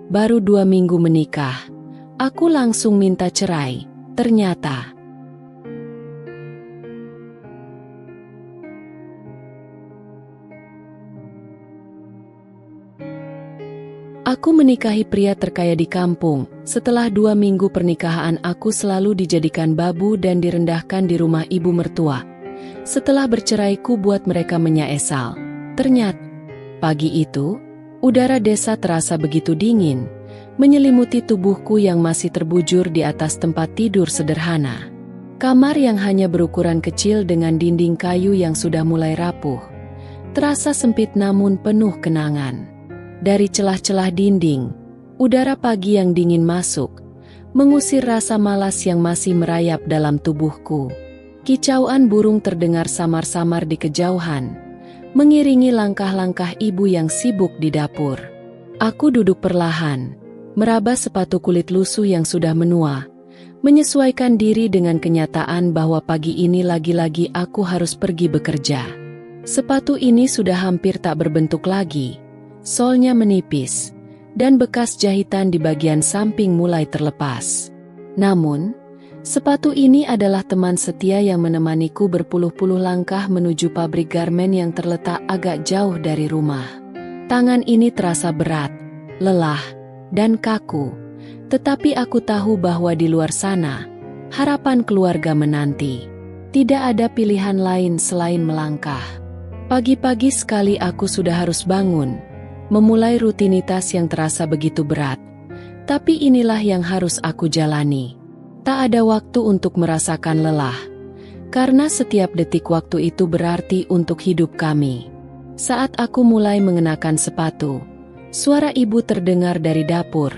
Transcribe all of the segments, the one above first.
Baru 2 minggu menikah, aku langsung minta cerai, ternyata. Aku menikahi pria terkaya di kampung. Setelah 2 minggu pernikahan aku selalu dijadikan babu dan direndahkan di rumah ibu mertua. Setelah bercerai ku buat mereka menyaesal. Ternyata, pagi itu, udara desa terasa begitu dingin, menyelimuti tubuhku yang masih terbujur di atas tempat tidur sederhana. Kamar yang hanya berukuran kecil dengan dinding kayu yang sudah mulai rapuh, terasa sempit namun penuh kenangan. Dari celah-celah dinding, udara pagi yang dingin masuk, mengusir rasa malas yang masih merayap dalam tubuhku. Kicauan burung terdengar samar-samar di kejauhan, mengiringi langkah-langkah ibu yang sibuk di dapur. Aku duduk perlahan, meraba sepatu kulit lusuh yang sudah menua, menyesuaikan diri dengan kenyataan bahwa pagi ini lagi-lagi aku harus pergi bekerja. Sepatu ini sudah hampir tak berbentuk lagi, solnya menipis, dan bekas jahitan di bagian samping mulai terlepas. Namun, sepatu ini adalah teman setia yang menemaniku berpuluh-puluh langkah menuju pabrik garmen yang terletak agak jauh dari rumah. Tangan ini terasa berat, lelah, dan kaku, tetapi aku tahu bahwa di luar sana, harapan keluarga menanti. Tidak ada pilihan lain selain melangkah. Pagi-pagi sekali aku sudah harus bangun, memulai rutinitas yang terasa begitu berat. Tapi inilah yang harus aku jalani. Tak ada waktu untuk merasakan lelah, karena setiap detik waktu itu berarti untuk hidup kami. Saat aku mulai mengenakan sepatu, suara ibu terdengar dari dapur.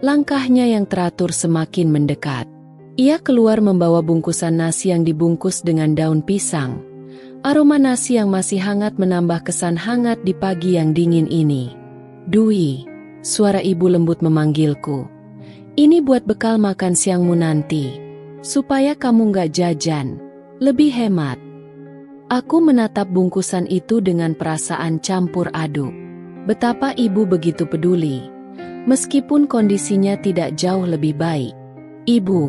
Langkahnya yang teratur semakin mendekat. Ia keluar membawa bungkusan nasi yang dibungkus dengan daun pisang. Aroma nasi yang masih hangat menambah kesan hangat di pagi yang dingin ini. "Dwi," suara ibu lembut memanggilku. "Ini buat bekal makan siangmu nanti. Supaya kamu nggak jajan. Lebih hemat." Aku menatap bungkusan itu dengan perasaan campur aduk. Betapa ibu begitu peduli, meskipun kondisinya tidak jauh lebih baik. "Ibu,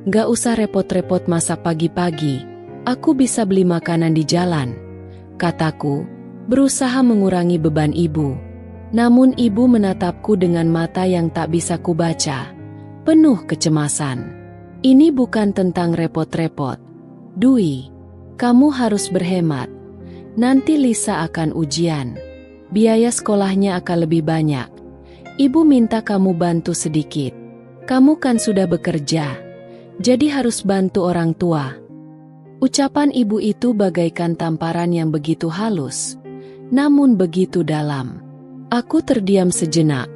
nggak usah repot-repot masak pagi-pagi. Aku bisa beli makanan di jalan," kataku, berusaha mengurangi beban ibu. Namun ibu menatapku dengan mata yang tak bisa kubaca, penuh kecemasan. "Ini bukan tentang repot-repot, Dwi. Kamu harus berhemat. Nanti Lisa akan ujian. Biaya sekolahnya akan lebih banyak. Ibu minta kamu bantu sedikit. Kamu kan sudah bekerja, jadi harus bantu orang tua." Ucapan ibu itu bagaikan tamparan yang begitu halus, namun begitu dalam. Aku terdiam sejenak,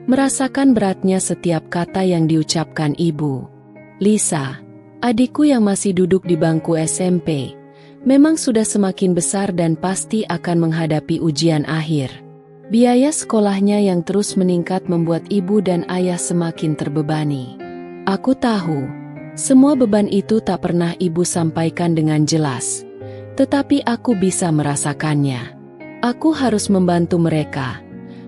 merasakan beratnya setiap kata yang diucapkan ibu. Lisa, adikku yang masih duduk di bangku SMP, memang sudah semakin besar dan pasti akan menghadapi ujian akhir. Biaya sekolahnya yang terus meningkat membuat ibu dan ayah semakin terbebani. Aku tahu, semua beban itu tak pernah ibu sampaikan dengan jelas, tetapi aku bisa merasakannya. Aku harus membantu mereka,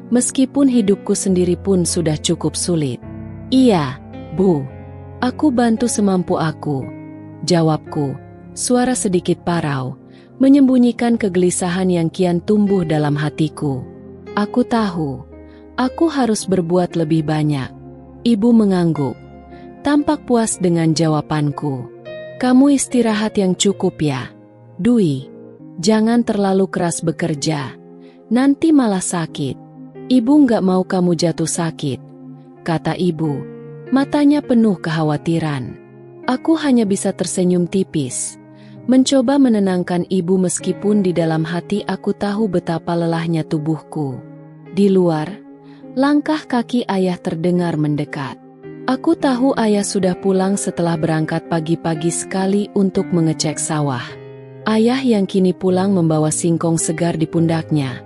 meskipun hidupku sendiri pun sudah cukup sulit. "Iya, Bu. Aku bantu semampu aku," jawabku, suara sedikit parau, menyembunyikan kegelisahan yang kian tumbuh dalam hatiku. Aku tahu, aku harus berbuat lebih banyak. Ibu mengangguk, tampak puas dengan jawabanku. "Kamu istirahat yang cukup ya, Dwi. Jangan terlalu keras bekerja, nanti malah sakit. Ibu nggak mau kamu jatuh sakit," kata ibu, matanya penuh kekhawatiran. Aku hanya bisa tersenyum tipis, mencoba menenangkan ibu meskipun di dalam hati aku tahu betapa lelahnya tubuhku. Di luar, langkah kaki ayah terdengar mendekat. Aku tahu ayah sudah pulang setelah berangkat pagi-pagi sekali untuk mengecek sawah. Ayah yang kini pulang membawa singkong segar di pundaknya,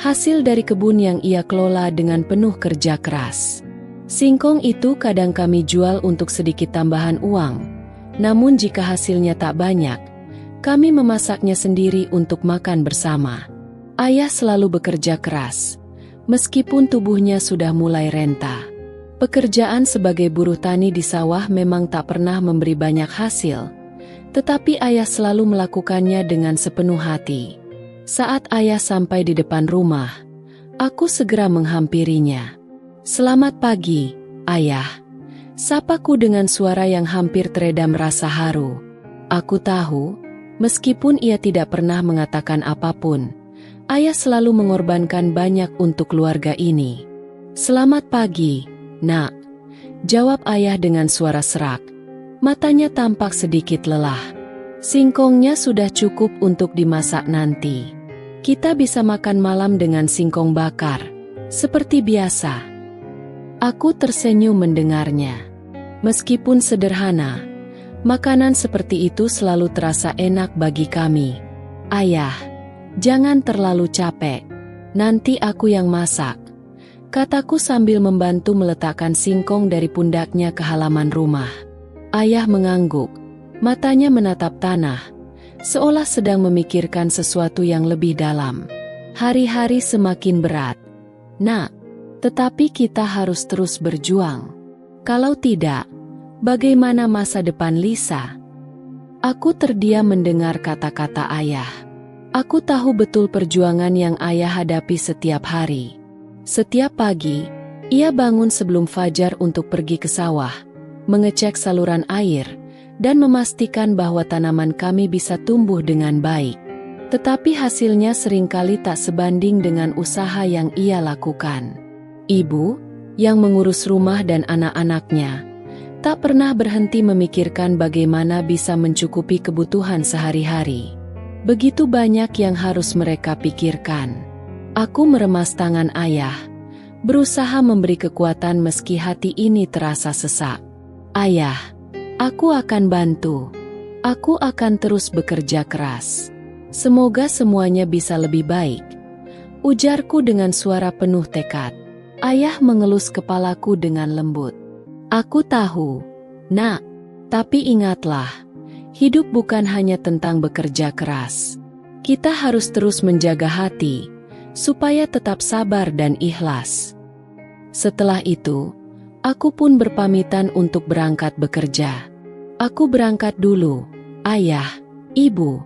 hasil dari kebun yang ia kelola dengan penuh kerja keras. Singkong itu kadang kami jual untuk sedikit tambahan uang, namun jika hasilnya tak banyak, kami memasaknya sendiri untuk makan bersama. Ayah selalu bekerja keras, meskipun tubuhnya sudah mulai renta. Pekerjaan sebagai buruh tani di sawah memang tak pernah memberi banyak hasil, tetapi ayah selalu melakukannya dengan sepenuh hati. Saat ayah sampai di depan rumah, aku segera menghampirinya. "Selamat pagi, ayah," sapaku dengan suara yang hampir teredam rasa haru. Aku tahu, meskipun ia tidak pernah mengatakan apapun, ayah selalu mengorbankan banyak untuk keluarga ini. "Selamat pagi, Nak," jawab ayah dengan suara serak. Matanya tampak sedikit lelah. "Singkongnya sudah cukup untuk dimasak nanti. Kita bisa makan malam dengan singkong bakar, seperti biasa." Aku tersenyum mendengarnya. Meskipun sederhana, makanan seperti itu selalu terasa enak bagi kami. "Ayah, jangan terlalu capek. Nanti aku yang masak," kataku sambil membantu meletakkan singkong dari pundaknya ke halaman rumah. Ayah mengangguk, matanya menatap tanah, seolah sedang memikirkan sesuatu yang lebih dalam. "Hari-hari semakin berat, Nak, tetapi kita harus terus berjuang. Kalau tidak, bagaimana masa depan Lisa?" Aku terdiam mendengar kata-kata ayah. Aku tahu betul perjuangan yang ayah hadapi setiap hari. Setiap pagi, ia bangun sebelum fajar untuk pergi ke sawah, mengecek saluran air, dan memastikan bahwa tanaman kami bisa tumbuh dengan baik. Tetapi hasilnya seringkali tak sebanding dengan usaha yang ia lakukan. Ibu, yang mengurus rumah dan anak-anaknya, tak pernah berhenti memikirkan bagaimana bisa mencukupi kebutuhan sehari-hari. Begitu banyak yang harus mereka pikirkan. Aku meremas tangan ayah, berusaha memberi kekuatan meski hati ini terasa sesak. "Ayah, aku akan bantu. Aku akan terus bekerja keras. Semoga semuanya bisa lebih baik," ujarku dengan suara penuh tekad. Ayah mengelus kepalaku dengan lembut. "Aku tahu, Nak, tapi ingatlah, hidup bukan hanya tentang bekerja keras. Kita harus terus menjaga hati, supaya tetap sabar dan ikhlas." Setelah itu, aku pun berpamitan untuk berangkat bekerja. "Aku berangkat dulu, Ayah, Ibu,"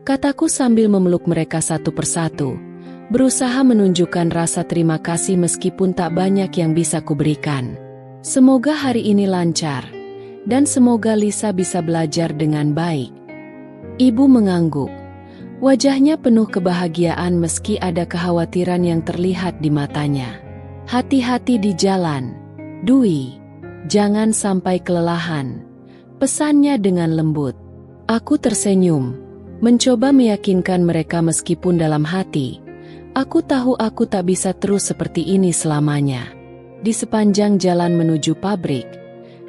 kataku sambil memeluk mereka satu persatu, berusaha menunjukkan rasa terima kasih meskipun tak banyak yang bisa kuberikan. "Semoga hari ini lancar, dan semoga Lisa bisa belajar dengan baik." Ibu mengangguk. Wajahnya penuh kebahagiaan meski ada kekhawatiran yang terlihat di matanya. "Hati-hati di jalan, Dwi. Jangan sampai kelelahan," pesannya dengan lembut. Aku tersenyum, mencoba meyakinkan mereka meskipun dalam hati, aku tahu aku tak bisa terus seperti ini selamanya. Di sepanjang jalan menuju pabrik,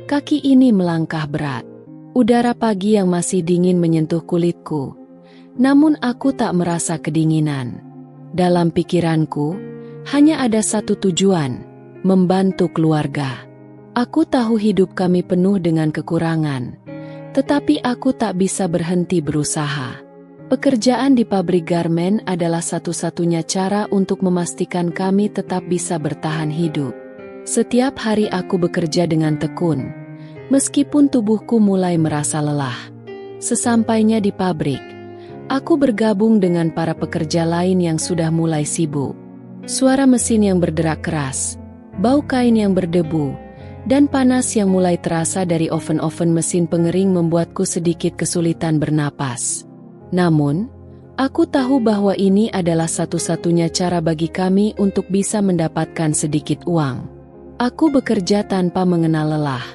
kaki ini melangkah berat. Udara pagi yang masih dingin menyentuh kulitku, namun aku tak merasa kedinginan. Dalam pikiranku, hanya ada satu tujuan, membantu keluarga. Aku tahu hidup kami penuh dengan kekurangan, tetapi aku tak bisa berhenti berusaha. Pekerjaan di pabrik garmen adalah satu-satunya cara untuk memastikan kami tetap bisa bertahan hidup. Setiap hari aku bekerja dengan tekun, meskipun tubuhku mulai merasa lelah. Sesampainya di pabrik, aku bergabung dengan para pekerja lain yang sudah mulai sibuk. Suara mesin yang berderak keras, bau kain yang berdebu, dan panas yang mulai terasa dari oven-oven mesin pengering membuatku sedikit kesulitan bernapas. Namun, aku tahu bahwa ini adalah satu-satunya cara bagi kami untuk bisa mendapatkan sedikit uang. Aku bekerja tanpa mengenal lelah,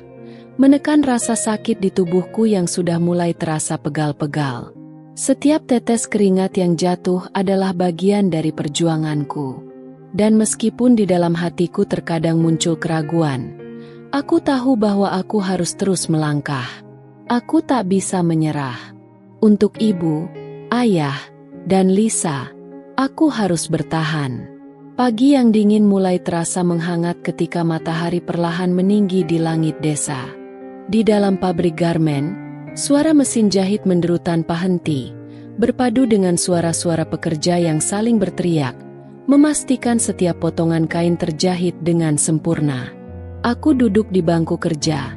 menekan rasa sakit di tubuhku yang sudah mulai terasa pegal-pegal. Setiap tetes keringat yang jatuh adalah bagian dari perjuanganku. Dan meskipun di dalam hatiku terkadang muncul keraguan, aku tahu bahwa aku harus terus melangkah. Aku tak bisa menyerah. Untuk ibu, ayah, dan Lisa, aku harus bertahan. Pagi yang dingin mulai terasa menghangat ketika matahari perlahan meninggi di langit desa. Di dalam pabrik garmen, suara mesin jahit menderu tanpa henti, berpadu dengan suara-suara pekerja yang saling berteriak, memastikan setiap potongan kain terjahit dengan sempurna. Aku duduk di bangku kerja,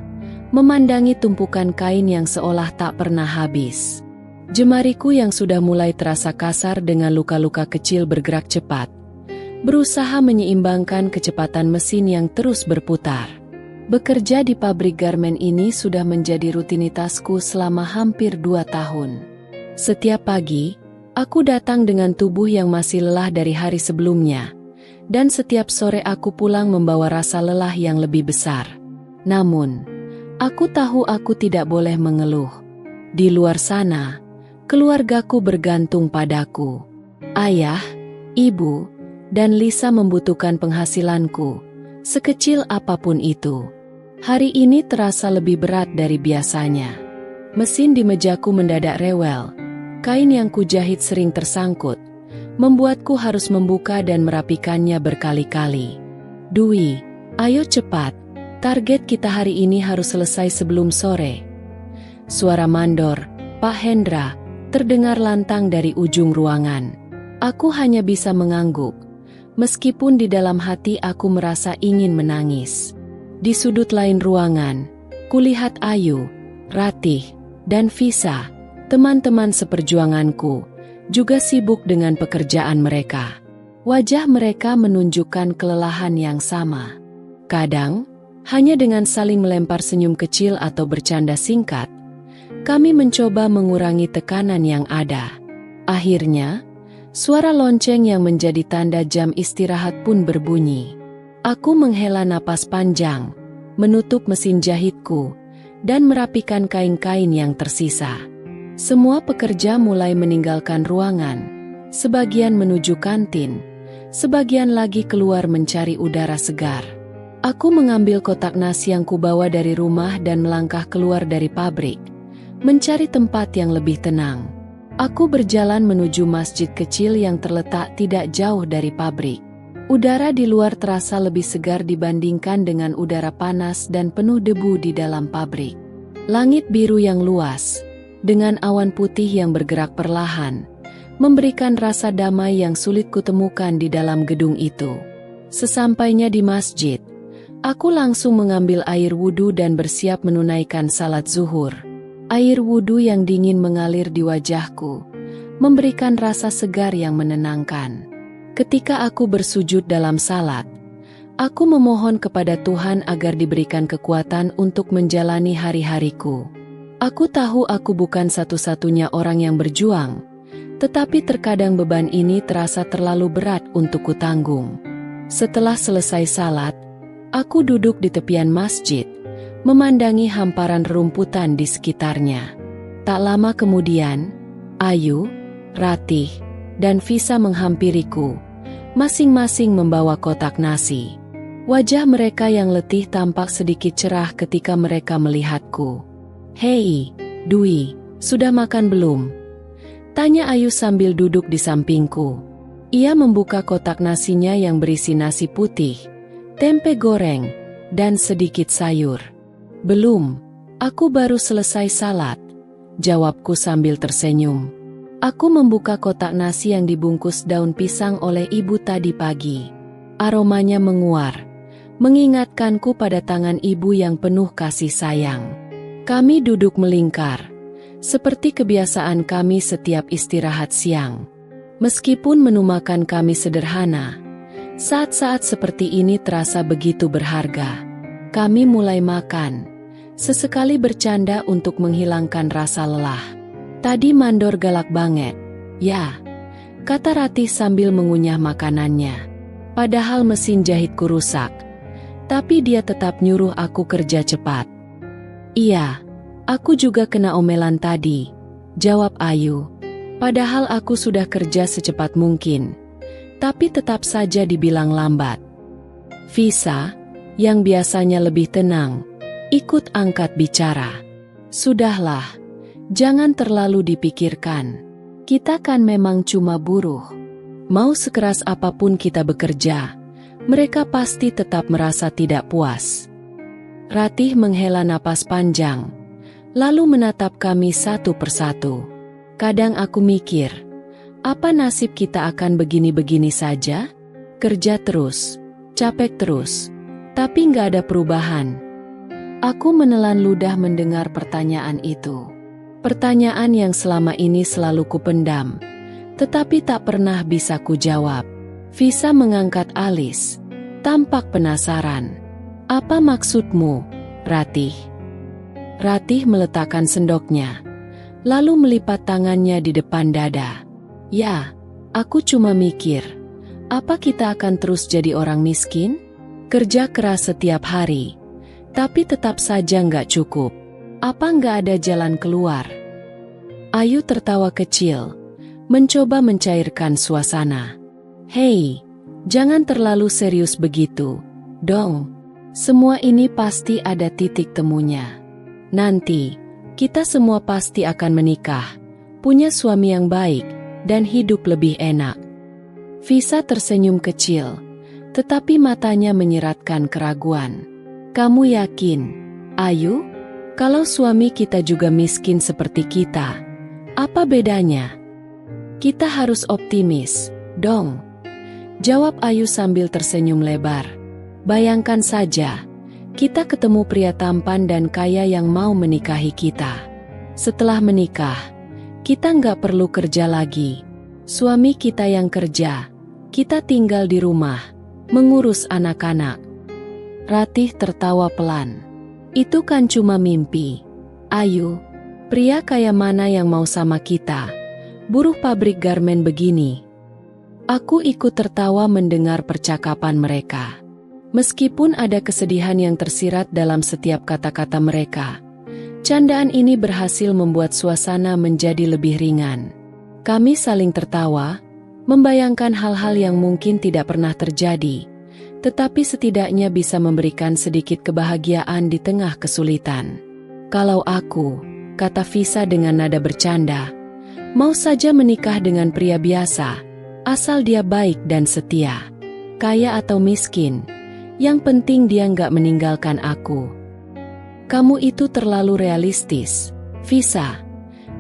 memandangi tumpukan kain yang seolah tak pernah habis. Jemariku yang sudah mulai terasa kasar dengan luka-luka kecil bergerak cepat, berusaha menyeimbangkan kecepatan mesin yang terus berputar. Bekerja di pabrik garmen ini sudah menjadi rutinitasku selama hampir 2 tahun. Setiap pagi, aku datang dengan tubuh yang masih lelah dari hari sebelumnya, dan setiap sore aku pulang membawa rasa lelah yang lebih besar. Namun, aku tahu aku tidak boleh mengeluh. Di luar sana, keluargaku bergantung padaku. Ayah, ibu, dan Lisa membutuhkan penghasilanku, sekecil apapun itu. Hari ini terasa lebih berat dari biasanya. Mesin di mejaku mendadak rewel. Kain yang kujahit sering tersangkut, membuatku harus membuka dan merapikannya berkali-kali. Dwi, ayo cepat. Target kita hari ini harus selesai sebelum sore. Suara mandor, Pak Hendra, terdengar lantang dari ujung ruangan. Aku hanya bisa mengangguk, meskipun di dalam hati aku merasa ingin menangis. Di sudut lain ruangan, kulihat Ayu, Ratih, dan Visa, teman-teman seperjuanganku, juga sibuk dengan pekerjaan mereka. Wajah mereka menunjukkan kelelahan yang sama. Kadang, hanya dengan saling melempar senyum kecil atau bercanda singkat, kami mencoba mengurangi tekanan yang ada. Akhirnya, suara lonceng yang menjadi tanda jam istirahat pun berbunyi. Aku menghela napas panjang, menutup mesin jahitku, dan merapikan kain-kain yang tersisa. Semua pekerja mulai meninggalkan ruangan, sebagian menuju kantin, sebagian lagi keluar mencari udara segar. Aku mengambil kotak nasi yang kubawa dari rumah dan melangkah keluar dari pabrik, mencari tempat yang lebih tenang. Aku berjalan menuju masjid kecil yang terletak tidak jauh dari pabrik. Udara di luar terasa lebih segar dibandingkan dengan udara panas dan penuh debu di dalam pabrik. Langit biru yang luas, dengan awan putih yang bergerak perlahan, memberikan rasa damai yang sulit kutemukan di dalam gedung itu. Sesampainya di masjid, aku langsung mengambil air wudhu dan bersiap menunaikan salat zuhur. Air wudhu yang dingin mengalir di wajahku, memberikan rasa segar yang menenangkan. Ketika aku bersujud dalam salat, aku memohon kepada Tuhan agar diberikan kekuatan untuk menjalani hari-hariku. Aku tahu aku bukan satu-satunya orang yang berjuang, tetapi terkadang beban ini terasa terlalu berat untuk kutanggung. Setelah selesai salat, aku duduk di tepian masjid, memandangi hamparan rerumputan di sekitarnya. Tak lama kemudian, Ayu, Ratih, dan Visa menghampiriku, masing-masing membawa kotak nasi. Wajah mereka yang letih tampak sedikit cerah ketika mereka melihatku. "Hei, Dwi, sudah makan belum?" tanya Ayu sambil duduk di sampingku. Ia membuka kotak nasinya yang berisi nasi putih, tempe goreng, dan sedikit sayur. "Belum, aku baru selesai salat," jawabku sambil tersenyum. Aku membuka kotak nasi yang dibungkus daun pisang oleh ibu tadi pagi. Aromanya menguar, mengingatkanku pada tangan ibu yang penuh kasih sayang. Kami duduk melingkar, seperti kebiasaan kami setiap istirahat siang. Meskipun menu makan kami sederhana, saat-saat seperti ini terasa begitu berharga. Kami mulai makan, sesekali bercanda untuk menghilangkan rasa lelah. "Tadi mandor galak banget." "Ya," kata Ratih sambil mengunyah makanannya. "Padahal mesin jahitku rusak, tapi dia tetap nyuruh aku kerja cepat." "Iya, aku juga kena omelan tadi," jawab Ayu. "Padahal aku sudah kerja secepat mungkin, tapi tetap saja dibilang lambat." Visa, yang biasanya lebih tenang, ikut angkat bicara. "Sudahlah, jangan terlalu dipikirkan. Kita kan memang cuma buruh. Mau sekeras apapun kita bekerja, mereka pasti tetap merasa tidak puas." Ratih menghela napas panjang, lalu menatap kami satu persatu. Kadang aku mikir, apa nasib kita akan begini-begini saja? Kerja terus, capek terus, tapi nggak ada perubahan. Aku menelan ludah mendengar pertanyaan itu. Pertanyaan yang selama ini selalu kupendam, tetapi tak pernah bisa kujawab. Visa mengangkat alis, tampak penasaran. Apa maksudmu, Ratih? Ratih meletakkan sendoknya, lalu melipat tangannya di depan dada. Ya, aku cuma mikir, apa kita akan terus jadi orang miskin? Kerja keras setiap hari, tapi tetap saja nggak cukup. Apa nggak ada jalan keluar? Ayu tertawa kecil, mencoba mencairkan suasana. Hei, jangan terlalu serius begitu, dong. Semua ini pasti ada titik temunya. Nanti, kita semua pasti akan menikah, punya suami yang baik, dan hidup lebih enak. Visa tersenyum kecil, tetapi matanya menyiratkan keraguan. Kamu yakin, Ayu? Kalau suami kita juga miskin seperti kita, apa bedanya? Kita harus optimis, dong. Jawab Ayu sambil tersenyum lebar. Bayangkan saja, kita ketemu pria tampan dan kaya yang mau menikahi kita. Setelah menikah, kita nggak perlu kerja lagi. Suami kita yang kerja, kita tinggal di rumah, mengurus anak-anak. Ratih tertawa pelan. Itu kan cuma mimpi. Ayu, pria kaya mana yang mau sama kita? Buruh pabrik garmen begini. Aku ikut tertawa mendengar percakapan mereka. Meskipun ada kesedihan yang tersirat dalam setiap kata-kata mereka, candaan ini berhasil membuat suasana menjadi lebih ringan. Kami saling tertawa, membayangkan hal-hal yang mungkin tidak pernah terjadi, tetapi setidaknya bisa memberikan sedikit kebahagiaan di tengah kesulitan. Kalau aku, kata Visa dengan nada bercanda, mau saja menikah dengan pria biasa, asal dia baik dan setia. Kaya atau miskin, yang penting dia nggak meninggalkan aku. Kamu itu terlalu realistis, Visa.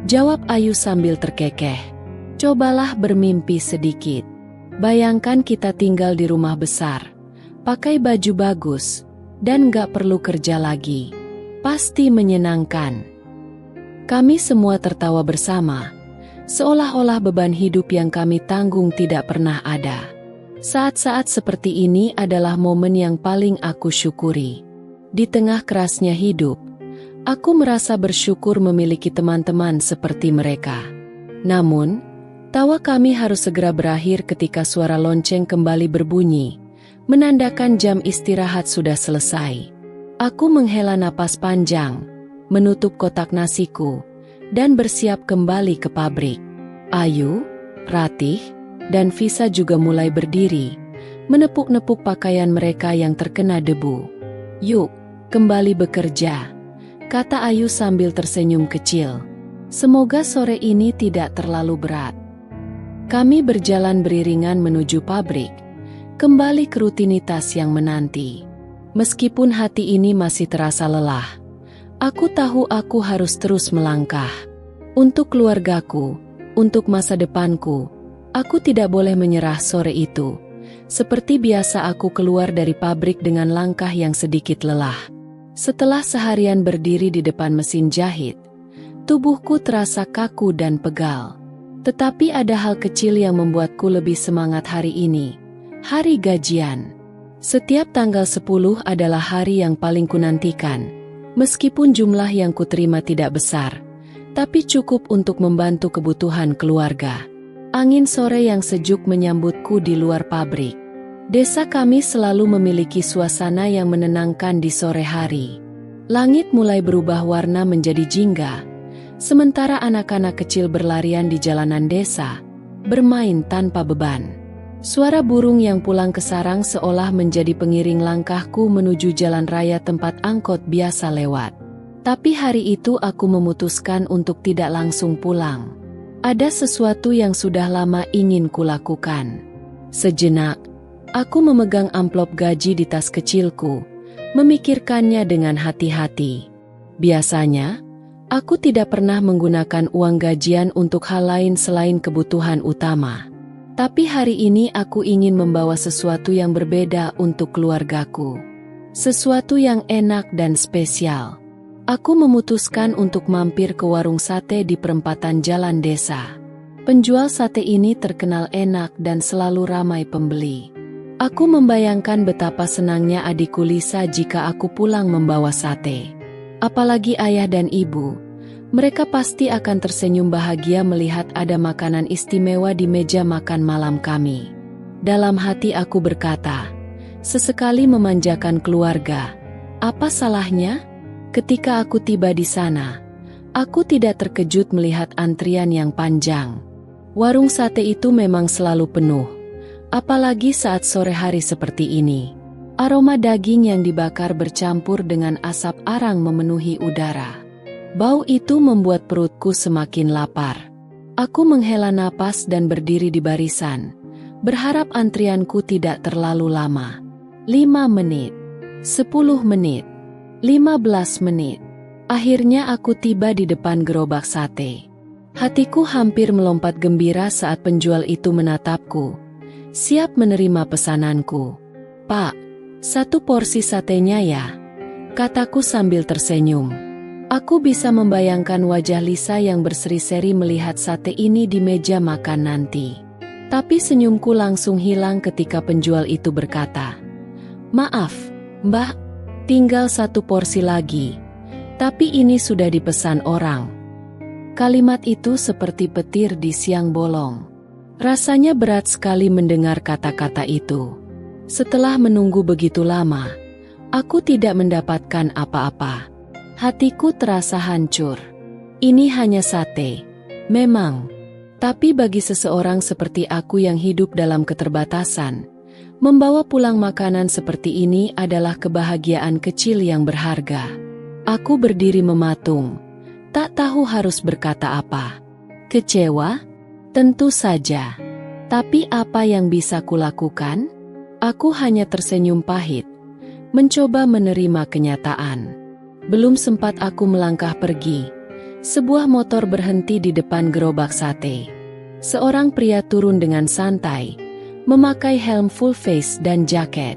Jawab Ayu sambil terkekeh. Cobalah bermimpi sedikit. Bayangkan kita tinggal di rumah besar, pakai baju bagus, dan nggak perlu kerja lagi. Pasti menyenangkan. Kami semua tertawa bersama, seolah-olah beban hidup yang kami tanggung tidak pernah ada. Saat-saat seperti ini adalah momen yang paling aku syukuri. Di tengah kerasnya hidup, aku merasa bersyukur memiliki teman-teman seperti mereka. Namun, tawa kami harus segera berakhir ketika suara lonceng kembali berbunyi, menandakan jam istirahat sudah selesai. Aku menghela napas panjang, menutup kotak nasiku, dan bersiap kembali ke pabrik. Ayu, Ratih, dan Visa juga mulai berdiri, menepuk-nepuk pakaian mereka yang terkena debu. Yuk, kembali bekerja, kata Ayu sambil tersenyum kecil. Semoga sore ini tidak terlalu berat. Kami berjalan beriringan menuju pabrik, kembali ke rutinitas yang menanti. Meskipun hati ini masih terasa lelah, aku tahu aku harus terus melangkah. Untuk keluargaku, untuk masa depanku, aku tidak boleh menyerah sore itu. Seperti biasa aku keluar dari pabrik dengan langkah yang sedikit lelah. Setelah seharian berdiri di depan mesin jahit, tubuhku terasa kaku dan pegal. Tetapi ada hal kecil yang membuatku lebih semangat hari ini. Hari gajian. Setiap tanggal 10 adalah hari yang paling kunantikan. Meskipun jumlah yang kuterima tidak besar, tapi cukup untuk membantu kebutuhan keluarga. Angin sore yang sejuk menyambutku di luar pabrik. Desa kami selalu memiliki suasana yang menenangkan di sore hari. Langit mulai berubah warna menjadi jingga, sementara anak-anak kecil berlarian di jalanan desa, bermain tanpa beban. Suara burung yang pulang ke sarang seolah menjadi pengiring langkahku menuju jalan raya tempat angkot biasa lewat. Tapi hari itu aku memutuskan untuk tidak langsung pulang. Ada sesuatu yang sudah lama ingin kulakukan. Sejenak, aku memegang amplop gaji di tas kecilku, memikirkannya dengan hati-hati. Biasanya, aku tidak pernah menggunakan uang gajian untuk hal lain selain kebutuhan utama. Tapi hari ini aku ingin membawa sesuatu yang berbeda untuk keluargaku. Sesuatu yang enak dan spesial. Aku memutuskan untuk mampir ke warung sate di perempatan jalan desa. Penjual sate ini terkenal enak dan selalu ramai pembeli. Aku membayangkan betapa senangnya adikku Lisa jika aku pulang membawa sate. Apalagi ayah dan ibu. Mereka pasti akan tersenyum bahagia melihat ada makanan istimewa di meja makan malam kami. Dalam hati aku berkata, sesekali memanjakan keluarga. Apa salahnya? Ketika aku tiba di sana, aku tidak terkejut melihat antrian yang panjang. Warung sate itu memang selalu penuh, apalagi saat sore hari seperti ini. Aroma daging yang dibakar bercampur dengan asap arang memenuhi udara. Bau itu membuat perutku semakin lapar. Aku menghela napas dan berdiri di barisan, berharap antrianku tidak terlalu lama. 5 menit, 10 menit, 15 menit. Akhirnya aku tiba di depan gerobak sate. Hatiku hampir melompat gembira saat penjual itu menatapku, siap menerima pesananku. "Pak, 1 porsi satenya ya," kataku sambil tersenyum. Aku bisa membayangkan wajah Lisa yang berseri-seri melihat sate ini di meja makan nanti. Tapi senyumku langsung hilang ketika penjual itu berkata, "Maaf, Mbak, tinggal 1 porsi lagi. Tapi ini sudah dipesan orang." Kalimat itu seperti petir di siang bolong. Rasanya berat sekali mendengar kata-kata itu. Setelah menunggu begitu lama, aku tidak mendapatkan apa-apa. Hatiku terasa hancur. Ini hanya sate, memang. Tapi bagi seseorang seperti aku yang hidup dalam keterbatasan, membawa pulang makanan seperti ini adalah kebahagiaan kecil yang berharga. Aku berdiri mematung, tak tahu harus berkata apa. Kecewa? Tentu saja. Tapi apa yang bisa kulakukan? Aku hanya tersenyum pahit, mencoba menerima kenyataan. Belum sempat aku melangkah pergi, sebuah motor berhenti di depan gerobak sate. Seorang pria turun dengan santai, memakai helm full face dan jaket.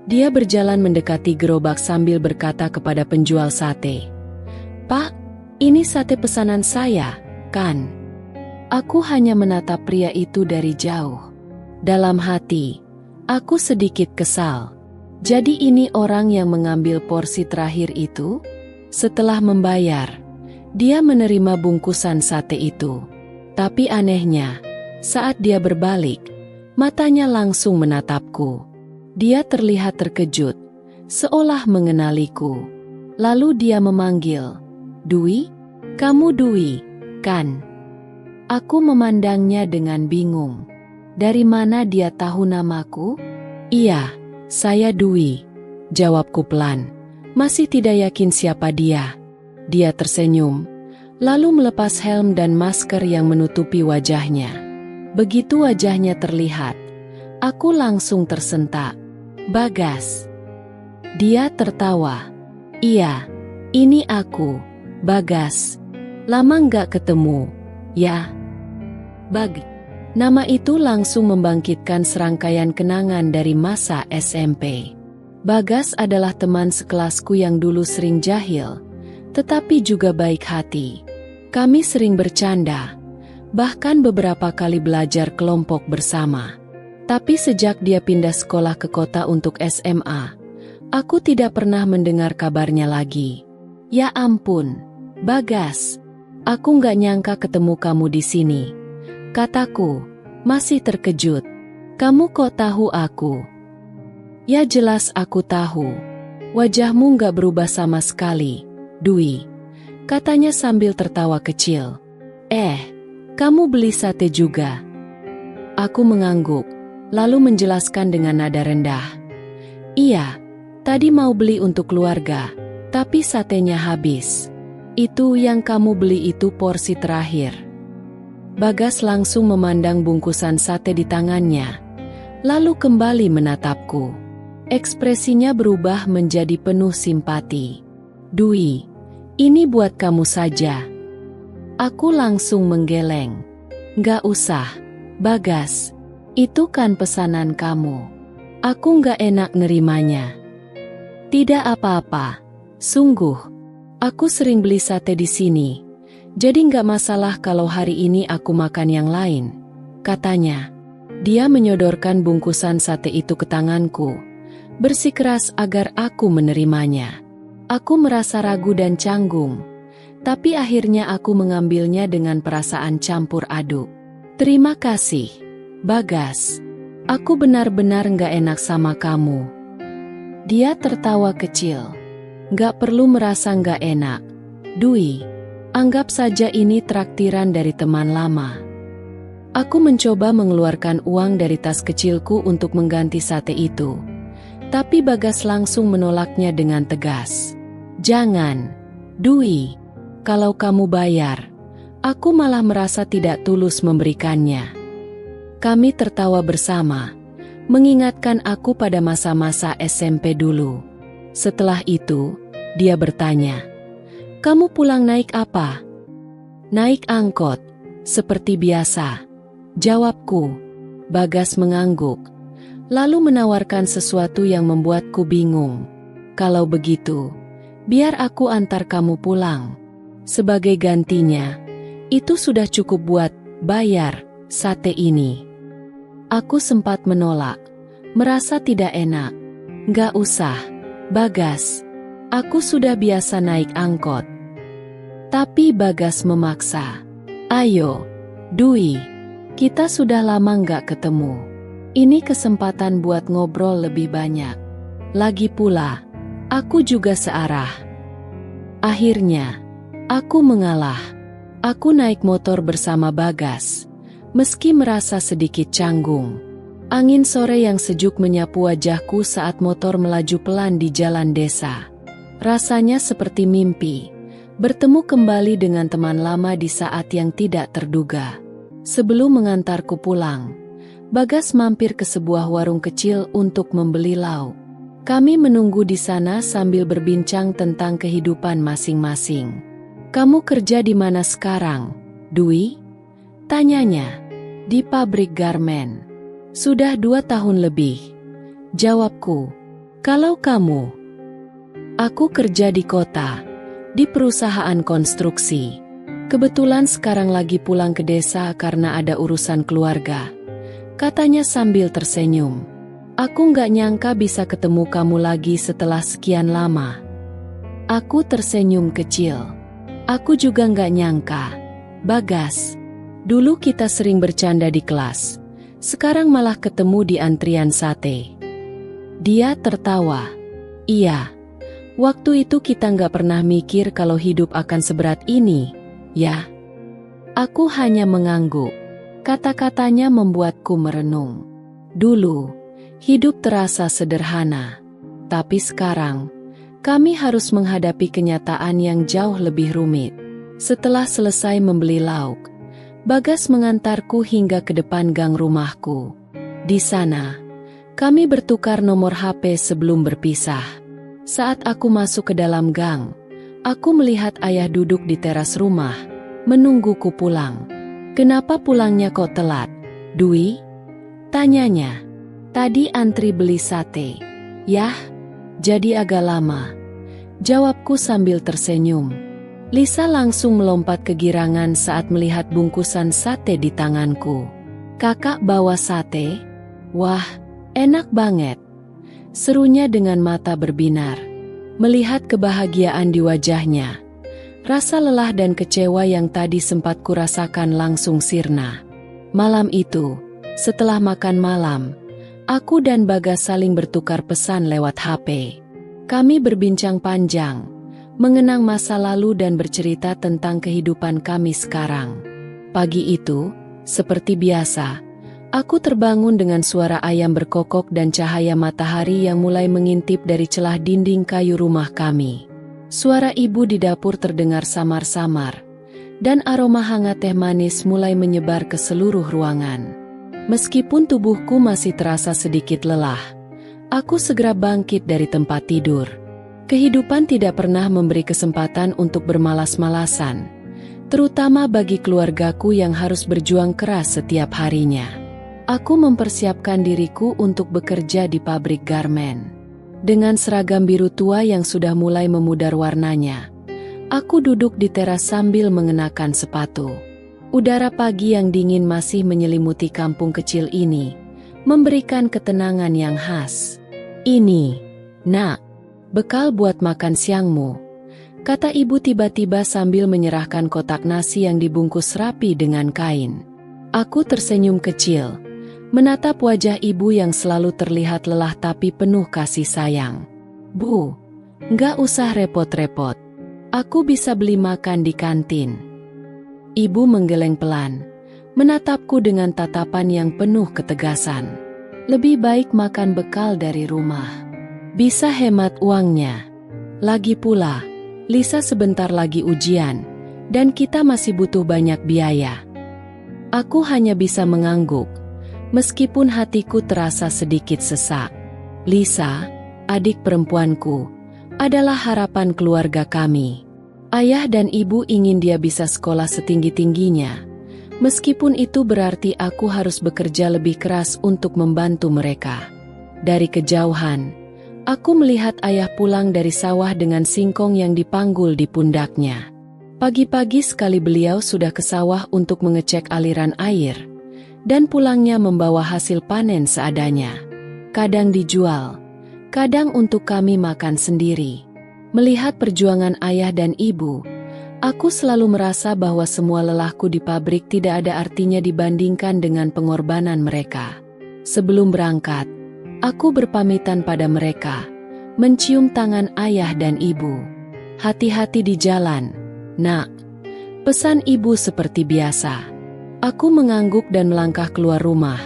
Dia berjalan mendekati gerobak sambil berkata kepada penjual sate, "Pak, ini sate pesanan saya, kan?" Aku hanya menatap pria itu dari jauh. Dalam hati, aku sedikit kesal. Jadi ini orang yang mengambil porsi terakhir itu? Setelah membayar, dia menerima bungkusan sate itu. Tapi anehnya, saat dia berbalik, matanya langsung menatapku. Dia terlihat terkejut, seolah mengenaliku. Lalu dia memanggil, "Dwi? Kamu Dwi, kan?" Aku memandangnya dengan bingung. Dari mana dia tahu namaku? "Iya, saya Dwi," jawabku pelan. Masih tidak yakin siapa dia. Dia tersenyum, lalu melepas helm dan masker yang menutupi wajahnya. Begitu wajahnya terlihat, aku langsung tersentak. "Bagas." Dia tertawa. "Iya, ini aku, Bagas. Lama nggak ketemu, ya?" Bag. Nama itu langsung membangkitkan serangkaian kenangan dari masa SMP. Bagas adalah teman sekelasku yang dulu sering jahil, tetapi juga baik hati. Kami sering bercanda, bahkan beberapa kali belajar kelompok bersama. Tapi sejak dia pindah sekolah ke kota untuk SMA, aku tidak pernah mendengar kabarnya lagi. "Ya ampun, Bagas, aku nggak nyangka ketemu kamu di sini," kataku, masih terkejut. "Kamu kok tahu aku?" "Ya jelas aku tahu. Wajahmu nggak berubah sama sekali, Dwi," katanya sambil tertawa kecil. Kamu beli sate juga?" Aku mengangguk, lalu menjelaskan dengan nada rendah. "Iya, tadi mau beli untuk keluarga, tapi satenya habis." "Itu yang kamu beli itu porsi terakhir." Bagas langsung memandang bungkusan sate di tangannya, lalu kembali menatapku. Ekspresinya berubah menjadi penuh simpati. "Dwi, ini buat kamu saja." Aku langsung menggeleng. "Nggak usah, Bagas. Itu kan pesanan kamu. Aku nggak enak nerimanya. Tidak apa-apa. Sungguh. Aku sering beli sate di sini. Jadi nggak masalah kalau hari ini aku makan yang lain, katanya. Dia menyodorkan bungkusan sate itu ke tanganku, bersikeras agar aku menerimanya. Aku merasa ragu dan canggung, tapi akhirnya aku mengambilnya dengan perasaan campur aduk. Terima kasih, Bagas. Aku benar-benar nggak enak sama kamu. Dia tertawa kecil. Nggak perlu merasa nggak enak, Dwi. Anggap saja ini traktiran dari teman lama. Aku mencoba mengeluarkan uang dari tas kecilku untuk mengganti sate itu. Tapi Bagas langsung menolaknya dengan tegas. Jangan, Dwi. Kalau kamu bayar, aku malah merasa tidak tulus memberikannya. Kami tertawa bersama, mengingatkan aku pada masa-masa SMP dulu. Setelah itu, dia bertanya, "Kamu pulang naik apa?" "Naik angkot, seperti biasa," jawabku. Bagas mengangguk, lalu menawarkan sesuatu yang membuatku bingung. "Kalau begitu, biar aku antar kamu pulang. Sebagai gantinya, itu sudah cukup buat bayar sate ini." Aku sempat menolak, merasa tidak enak. "Nggak usah, Bagas. Aku sudah biasa naik angkot." Tapi Bagas memaksa. "Ayo, Dwi. Kita sudah lama nggak ketemu. Ini kesempatan buat ngobrol lebih banyak. Lagi pula, aku juga searah." Akhirnya, aku mengalah. Aku naik motor bersama Bagas, meski merasa sedikit canggung. Angin sore yang sejuk menyapu wajahku saat motor melaju pelan di jalan desa. Rasanya seperti mimpi, bertemu kembali dengan teman lama di saat yang tidak terduga. Sebelum mengantarku pulang, Bagas mampir ke sebuah warung kecil untuk membeli lauk. Kami menunggu di sana sambil berbincang tentang kehidupan masing-masing. "Kamu kerja di mana sekarang, Dwi?" tanyanya. "Di pabrik garmen." "Sudah 2 tahun lebih," jawabku. "Kalau kamu?" "Aku kerja di kota, di perusahaan konstruksi. Kebetulan sekarang lagi pulang ke desa karena ada urusan keluarga," katanya sambil tersenyum. "Aku nggak nyangka bisa ketemu kamu lagi setelah sekian lama." Aku tersenyum kecil. "Aku juga nggak nyangka, Bagas. Dulu kita sering bercanda di kelas. Sekarang malah ketemu di antrian sate." Dia tertawa. "Iya, waktu itu kita nggak pernah mikir kalau hidup akan seberat ini, ya." Aku hanya mengangguk. Kata-katanya membuatku merenung. Dulu, hidup terasa sederhana. Tapi sekarang, kami harus menghadapi kenyataan yang jauh lebih rumit. Setelah selesai membeli lauk, Bagas mengantarku hingga ke depan gang rumahku. Di sana, kami bertukar nomor HP sebelum berpisah. Saat aku masuk ke dalam gang, aku melihat ayah duduk di teras rumah, menungguku pulang. "Kenapa pulangnya kok telat, Dwi?" tanyanya. "Tadi antri beli sate." "Yah, jadi agak lama," jawabku sambil tersenyum. Lisa langsung melompat kegirangan saat melihat bungkusan sate di tanganku. "Kakak bawa sate? Wah, enak banget," serunya dengan mata berbinar. Melihat kebahagiaan di wajahnya, rasa lelah dan kecewa yang tadi sempat kurasakan langsung sirna. Malam itu, setelah makan malam, aku dan Bagas saling bertukar pesan lewat HP. Kami berbincang panjang, mengenang masa lalu dan bercerita tentang kehidupan kami sekarang. Pagi itu, seperti biasa, aku terbangun dengan suara ayam berkokok dan cahaya matahari yang mulai mengintip dari celah dinding kayu rumah kami. Suara ibu di dapur terdengar samar-samar, dan aroma hangat teh manis mulai menyebar ke seluruh ruangan. Meskipun tubuhku masih terasa sedikit lelah, aku segera bangkit dari tempat tidur. Kehidupan tidak pernah memberi kesempatan untuk bermalas-malasan, terutama bagi keluargaku yang harus berjuang keras setiap harinya. Aku mempersiapkan diriku untuk bekerja di pabrik garmen. Dengan seragam biru tua yang sudah mulai memudar warnanya, aku duduk di teras sambil mengenakan sepatu. Udara pagi yang dingin masih menyelimuti kampung kecil ini, memberikan ketenangan yang khas. "Ini, Nak, bekal buat makan siangmu," kata ibu tiba-tiba sambil menyerahkan kotak nasi yang dibungkus rapi dengan kain. Aku tersenyum kecil, menatap wajah ibu yang selalu terlihat lelah tapi penuh kasih sayang. "Bu, nggak usah repot-repot. Aku bisa beli makan di kantin." Ibu menggeleng pelan, menatapku dengan tatapan yang penuh ketegasan. "Lebih baik makan bekal dari rumah. Bisa hemat uangnya. Lagi pula, Lisa sebentar lagi ujian, dan kita masih butuh banyak biaya." Aku hanya bisa mengangguk, meskipun hatiku terasa sedikit sesak. Lisa, adik perempuanku, adalah harapan keluarga kami. Ayah dan ibu ingin dia bisa sekolah setinggi-tingginya, meskipun itu berarti aku harus bekerja lebih keras untuk membantu mereka. Dari kejauhan, aku melihat ayah pulang dari sawah dengan singkong yang dipanggul di pundaknya. Pagi-pagi sekali beliau sudah ke sawah untuk mengecek aliran air, dan pulangnya membawa hasil panen seadanya. Kadang dijual, kadang untuk kami makan sendiri. Melihat perjuangan ayah dan ibu, aku selalu merasa bahwa semua lelahku di pabrik tidak ada artinya dibandingkan dengan pengorbanan mereka. Sebelum berangkat, aku berpamitan pada mereka, mencium tangan ayah dan ibu. "Hati-hati di jalan, Nak," pesan ibu seperti biasa. Aku mengangguk dan melangkah keluar rumah,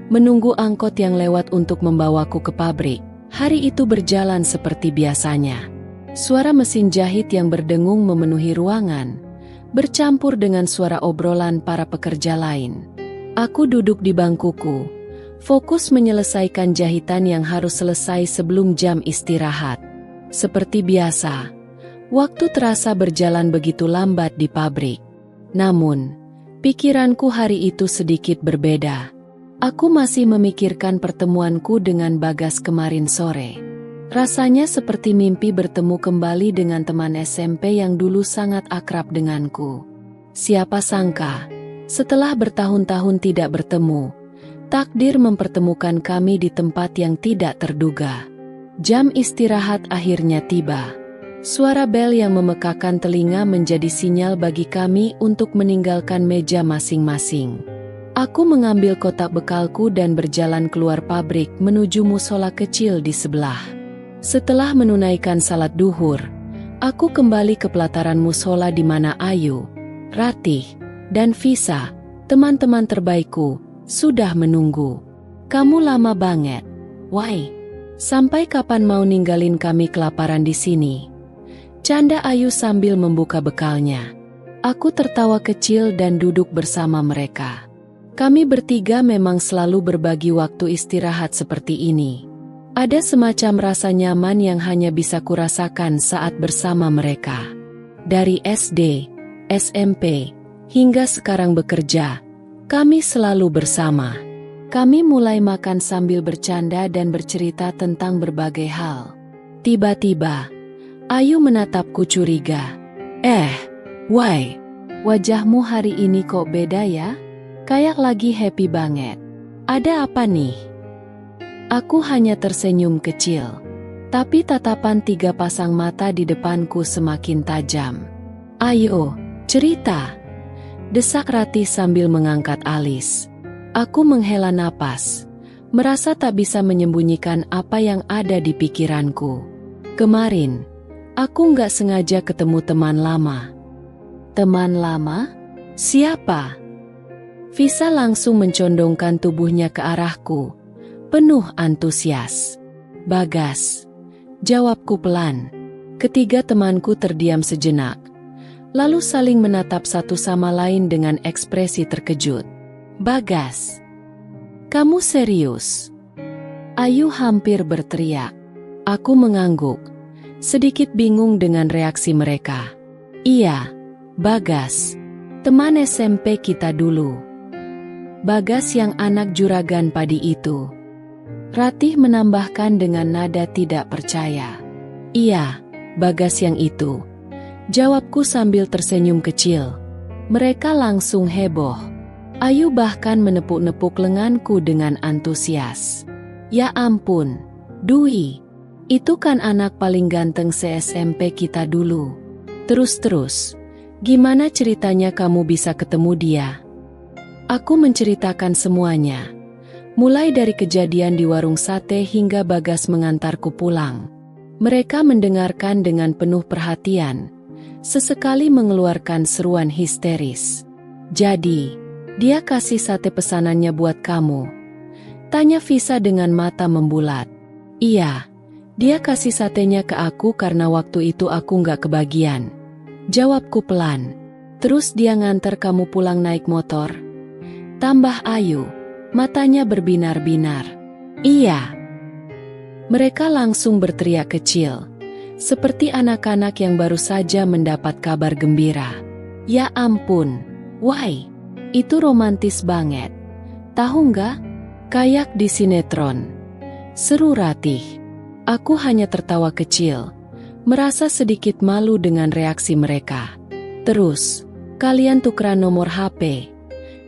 menunggu angkot yang lewat untuk membawaku ke pabrik. Hari itu berjalan seperti biasanya. Suara mesin jahit yang berdengung memenuhi ruangan, bercampur dengan suara obrolan para pekerja lain. Aku duduk di bangkuku, fokus menyelesaikan jahitan yang harus selesai sebelum jam istirahat. Seperti biasa, waktu terasa berjalan begitu lambat di pabrik. Namun, pikiranku hari itu sedikit berbeda. Aku masih memikirkan pertemuanku dengan Bagas kemarin sore. Rasanya seperti mimpi bertemu kembali dengan teman SMP yang dulu sangat akrab denganku. Siapa sangka, setelah bertahun-tahun tidak bertemu, takdir mempertemukan kami di tempat yang tidak terduga. Jam istirahat akhirnya tiba. Suara bel yang memekakan telinga menjadi sinyal bagi kami untuk meninggalkan meja masing-masing. Aku mengambil kotak bekalku dan berjalan keluar pabrik menuju musola kecil di sebelah. Setelah menunaikan salat duhur, aku kembali ke pelataran musola di mana Ayu, Ratih, dan Visa, teman-teman terbaikku, sudah menunggu. "Kamu lama banget. Why? Sampai kapan mau ninggalin kami kelaparan di sini?" canda Ayu sambil membuka bekalnya. Aku tertawa kecil dan duduk bersama mereka. Kami bertiga memang selalu berbagi waktu istirahat seperti ini. Ada semacam rasa nyaman yang hanya bisa kurasakan saat bersama mereka. Dari SD, SMP, hingga sekarang bekerja, kami selalu bersama. Kami mulai makan sambil bercanda dan bercerita tentang berbagai hal. Tiba-tiba, Ayu menatapku curiga. Why? Wajahmu hari ini kok beda ya? Kayak lagi happy banget. Ada apa nih?" Aku hanya tersenyum kecil, tapi tatapan tiga pasang mata di depanku semakin tajam. "Ayo, cerita," desak Ratih sambil mengangkat alis. Aku menghela napas, merasa tak bisa menyembunyikan apa yang ada di pikiranku. Kemarin, aku nggak sengaja ketemu teman lama. "Teman lama? Siapa?" Visa langsung mencondongkan tubuhnya ke arahku, penuh antusias. "Bagas," jawabku pelan. Ketiga temanku terdiam sejenak, lalu saling menatap satu sama lain dengan ekspresi terkejut. "Bagas, kamu serius?" Ayu hampir berteriak. Aku mengangguk, sedikit bingung dengan reaksi mereka. "Iya, Bagas, teman SMP kita dulu." Bagas yang anak juragan padi itu. Ratih menambahkan dengan nada tidak percaya. Iya, Bagas yang itu. Jawabku sambil tersenyum kecil. Mereka langsung heboh. Ayu bahkan menepuk-nepuk lenganku dengan antusias. Ya ampun, Dwi. Itu kan anak paling ganteng se-SMP kita dulu. Terus, gimana ceritanya kamu bisa ketemu dia? Aku menceritakan semuanya. Mulai dari kejadian di warung sate hingga Bagas mengantarku pulang. Mereka mendengarkan dengan penuh perhatian. Sesekali mengeluarkan seruan histeris. Jadi, dia kasih sate pesanannya buat kamu? Tanya Visa dengan mata membulat. Iya, dia kasih satenya ke aku karena waktu itu aku nggak kebagian. Jawabku pelan. Terus dia nganter kamu pulang naik motor? Tambah Ayu, matanya berbinar-binar. Iya. Mereka langsung berteriak kecil. Seperti anak-anak yang baru saja mendapat kabar gembira. Ya ampun, why? Itu romantis banget. Tahu nggak? Kayak di sinetron. Seru Ratih. Aku hanya tertawa kecil, merasa sedikit malu dengan reaksi mereka. Terus, kalian tukeran nomor HP?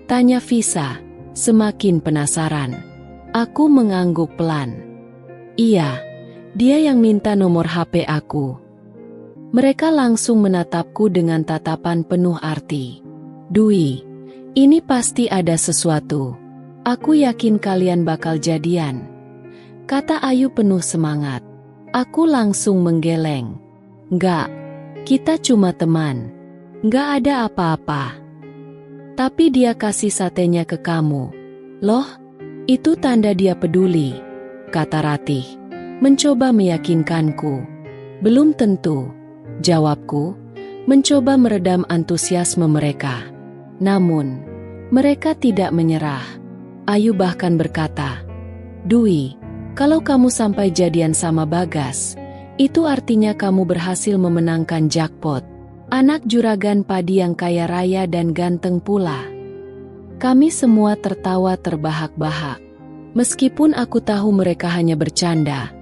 Tanya Visa, semakin penasaran. Aku mengangguk pelan. Iya. Dia yang minta nomor HP aku. Mereka langsung menatapku dengan tatapan penuh arti. Dwi, ini pasti ada sesuatu. Aku yakin kalian bakal jadian. Kata Ayu penuh semangat. Aku langsung menggeleng. Enggak, kita cuma teman. Enggak ada apa-apa. Tapi dia kasih satenya ke kamu. Loh, itu tanda dia peduli, kata Ratih. Mencoba meyakinkanku. Belum tentu, jawabku, mencoba meredam antusiasme mereka. Namun, mereka tidak menyerah. Ayu bahkan berkata, Dwi, kalau kamu sampai jadian sama Bagas, itu artinya kamu berhasil memenangkan jackpot. Anak juragan padi yang kaya raya dan ganteng pula. Kami semua tertawa terbahak-bahak. Meskipun aku tahu mereka hanya bercanda,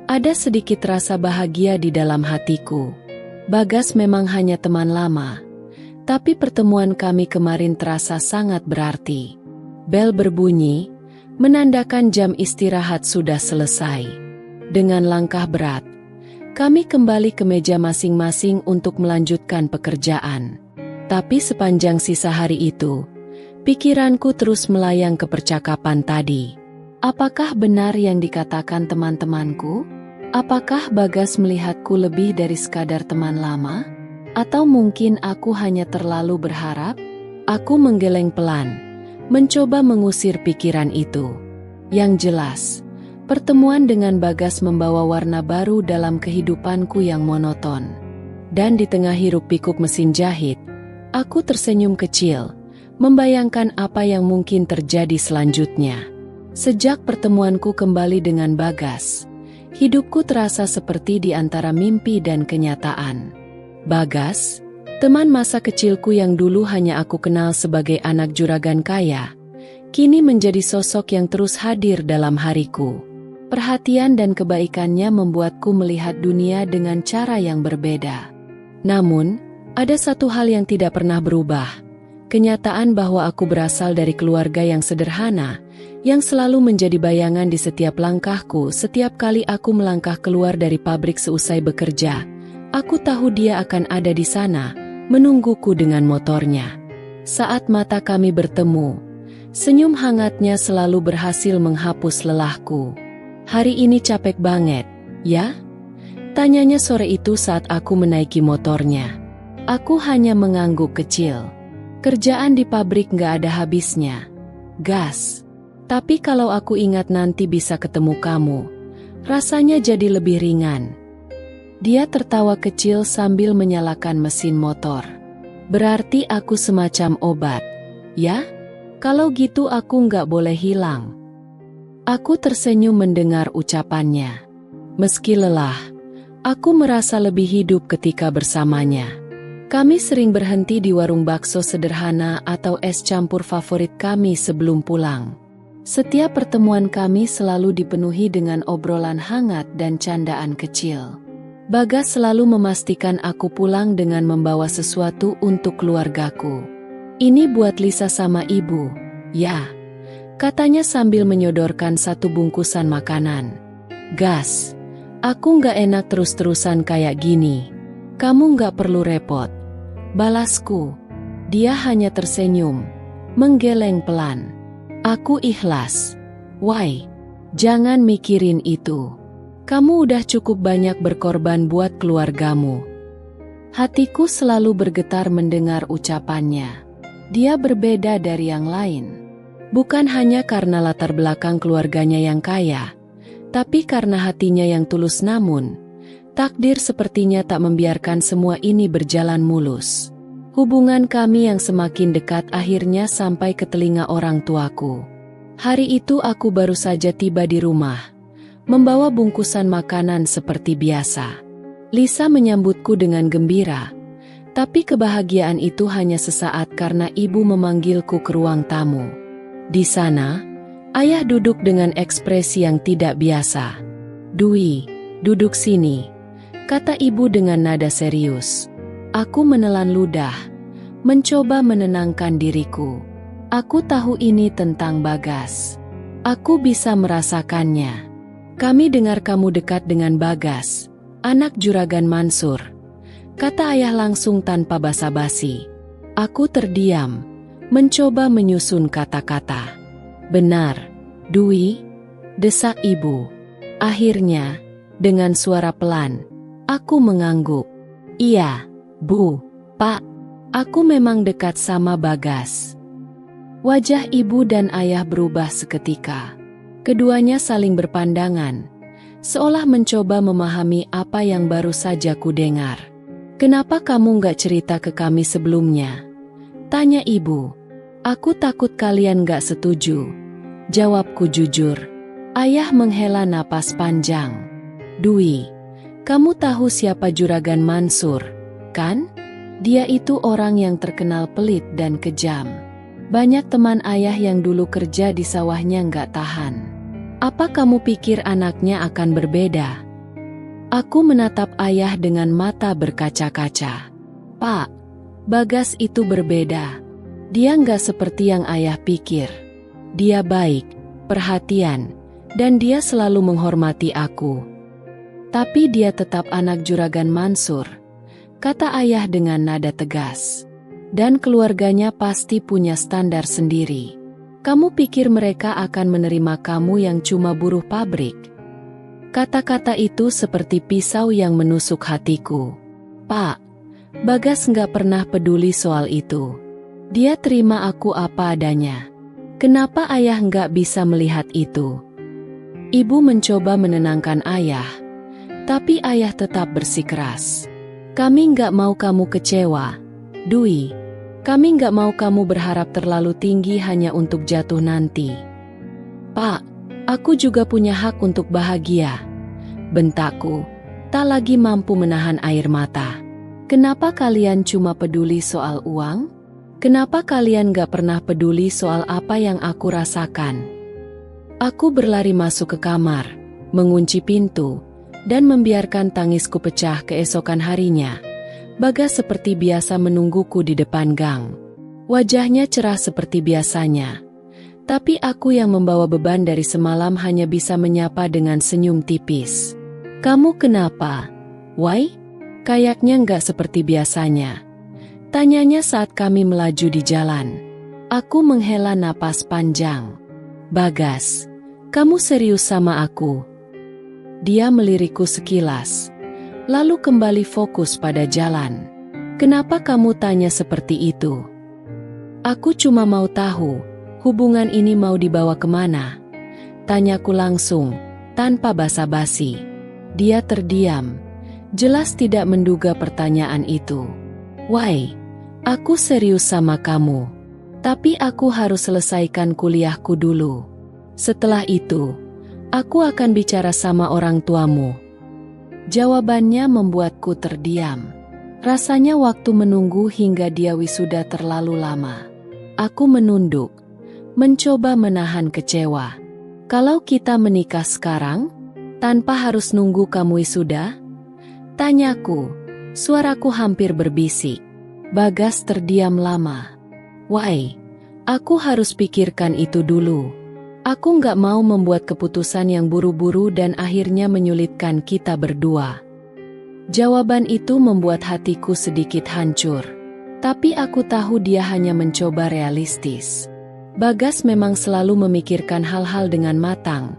ada sedikit rasa bahagia di dalam hatiku. Bagas memang hanya teman lama, tapi pertemuan kami kemarin terasa sangat berarti. Bel berbunyi, menandakan jam istirahat sudah selesai. Dengan langkah berat, kami kembali ke meja masing-masing untuk melanjutkan pekerjaan. Tapi sepanjang sisa hari itu, pikiranku terus melayang ke percakapan tadi. Apakah benar yang dikatakan teman-temanku? Apakah Bagas melihatku lebih dari sekadar teman lama? Atau mungkin aku hanya terlalu berharap? Aku menggeleng pelan, mencoba mengusir pikiran itu. Yang jelas, pertemuan dengan Bagas membawa warna baru dalam kehidupanku yang monoton. Dan di tengah hiruk-pikuk mesin jahit, aku tersenyum kecil, membayangkan apa yang mungkin terjadi selanjutnya. Sejak pertemuanku kembali dengan Bagas, hidupku terasa seperti di antara mimpi dan kenyataan. Bagas, teman masa kecilku yang dulu hanya aku kenal sebagai anak juragan kaya, kini menjadi sosok yang terus hadir dalam hariku. Perhatian dan kebaikannya membuatku melihat dunia dengan cara yang berbeda. Namun, ada satu hal yang tidak pernah berubah. Kenyataan bahwa aku berasal dari keluarga yang sederhana, yang selalu menjadi bayangan di setiap langkahku. Setiap kali aku melangkah keluar dari pabrik seusai bekerja, aku tahu dia akan ada di sana, menungguku dengan motornya. Saat mata kami bertemu, senyum hangatnya selalu berhasil menghapus lelahku. Hari ini capek banget, ya? Tanyanya sore itu saat aku menaiki motornya. Aku hanya mengangguk kecil. Kerjaan di pabrik nggak ada habisnya. Gas. Tapi kalau aku ingat nanti bisa ketemu kamu, rasanya jadi lebih ringan. Dia tertawa kecil sambil menyalakan mesin motor. Berarti aku semacam obat, ya? Kalau gitu aku nggak boleh hilang. Aku tersenyum mendengar ucapannya. Meski lelah, aku merasa lebih hidup ketika bersamanya. Kami sering berhenti di warung bakso sederhana atau es campur favorit kami sebelum pulang. Setiap pertemuan kami selalu dipenuhi dengan obrolan hangat dan candaan kecil. Bagas selalu memastikan aku pulang dengan membawa sesuatu untuk keluargaku. "Ini buat Lisa sama ibu, ya," katanya sambil menyodorkan satu bungkusan makanan. "Gas, aku nggak enak terus-terusan kayak gini. Kamu nggak perlu repot," balasku. Dia hanya tersenyum, menggeleng pelan. Aku ikhlas. "Why? Jangan mikirin itu. Kamu udah cukup banyak berkorban buat keluargamu." Hatiku selalu bergetar mendengar ucapannya. Dia berbeda dari yang lain. Bukan hanya karena latar belakang keluarganya yang kaya, tapi karena hatinya yang tulus. Namun, takdir sepertinya tak membiarkan semua ini berjalan mulus. Hubungan kami yang semakin dekat akhirnya sampai ke telinga orang tuaku. Hari itu aku baru saja tiba di rumah, membawa bungkusan makanan seperti biasa. Lisa menyambutku dengan gembira, tapi kebahagiaan itu hanya sesaat karena ibu memanggilku ke ruang tamu. Di sana, ayah duduk dengan ekspresi yang tidak biasa. "Dwi, duduk sini," kata ibu dengan nada serius. Aku menelan ludah, mencoba menenangkan diriku. Aku tahu ini tentang Bagas. Aku bisa merasakannya. "Kami dengar kamu dekat dengan Bagas, anak Juragan Mansur," kata ayah langsung tanpa basa-basi. Aku terdiam, mencoba menyusun kata-kata. "Benar, Dwi," desak ibu. Akhirnya, dengan suara pelan, aku mengangguk. "Iya, Bu, Pak, aku memang dekat sama Bagas." Wajah ibu dan ayah berubah seketika. Keduanya saling berpandangan, seolah mencoba memahami apa yang baru saja kudengar. "Kenapa kamu nggak cerita ke kami sebelumnya?" tanya ibu. "Aku takut kalian nggak setuju," jawabku jujur. Ayah menghela napas panjang. "Dwi, kamu tahu siapa Juragan Mansur, kan? Dia itu orang yang terkenal pelit dan kejam. Banyak teman ayah yang dulu kerja di sawahnya nggak tahan. Apa kamu pikir anaknya akan berbeda?" Aku menatap ayah dengan mata berkaca-kaca. "Pak, Bagas itu berbeda. Dia nggak seperti yang ayah pikir. Dia baik, perhatian, dan dia selalu menghormati aku. Tapi dia tetap anak Juragan Mansur," kata ayah dengan nada tegas. "Dan keluarganya pasti punya standar sendiri. Kamu pikir mereka akan menerima kamu yang cuma buruh pabrik?" Kata-kata itu seperti pisau yang menusuk hatiku. "Pak, Bagas nggak pernah peduli soal itu. Dia terima aku apa adanya. Kenapa ayah nggak bisa melihat itu?" Ibu mencoba menenangkan ayah, tapi ayah tetap bersikeras. "Kami nggak mau kamu kecewa, Dwi. Kami nggak mau kamu berharap terlalu tinggi hanya untuk jatuh nanti." "Pak, aku juga punya hak untuk bahagia," bentakku, tak lagi mampu menahan air mata. "Kenapa kalian cuma peduli soal uang? Kenapa kalian gak pernah peduli soal apa yang aku rasakan?" Aku berlari masuk ke kamar, mengunci pintu, dan membiarkan tangisku pecah. Keesokan harinya, Bagas seperti biasa menungguku di depan gang. Wajahnya cerah seperti biasanya, tapi aku yang membawa beban dari semalam hanya bisa menyapa dengan senyum tipis. "Kamu kenapa? Why? Kayaknya nggak seperti biasanya," tanyanya saat kami melaju di jalan. Aku menghela napas panjang. "Bagas, kamu serius sama aku?" Dia melirikku sekilas, lalu kembali fokus pada jalan. "Kenapa kamu tanya seperti itu?" "Aku cuma mau tahu, hubungan ini mau dibawa kemana?" tanyaku langsung, tanpa basa-basi. Dia terdiam, jelas tidak menduga pertanyaan itu. "Why? Aku serius sama kamu. Tapi aku harus selesaikan kuliahku dulu. Setelah itu, aku akan bicara sama orang tuamu." Jawabannya membuatku terdiam. Rasanya waktu menunggu hingga dia wisuda terlalu lama. Aku menunduk, mencoba menahan kecewa. Kalau kita menikah sekarang, tanpa harus nunggu kamu wisuda? Tanyaku, suaraku hampir berbisik. Bagas terdiam lama. Why? Aku harus pikirkan itu dulu. Aku nggak mau membuat keputusan yang buru-buru dan akhirnya menyulitkan kita berdua. Jawaban itu membuat hatiku sedikit hancur. Tapi aku tahu dia hanya mencoba realistis. Bagas memang selalu memikirkan hal-hal dengan matang.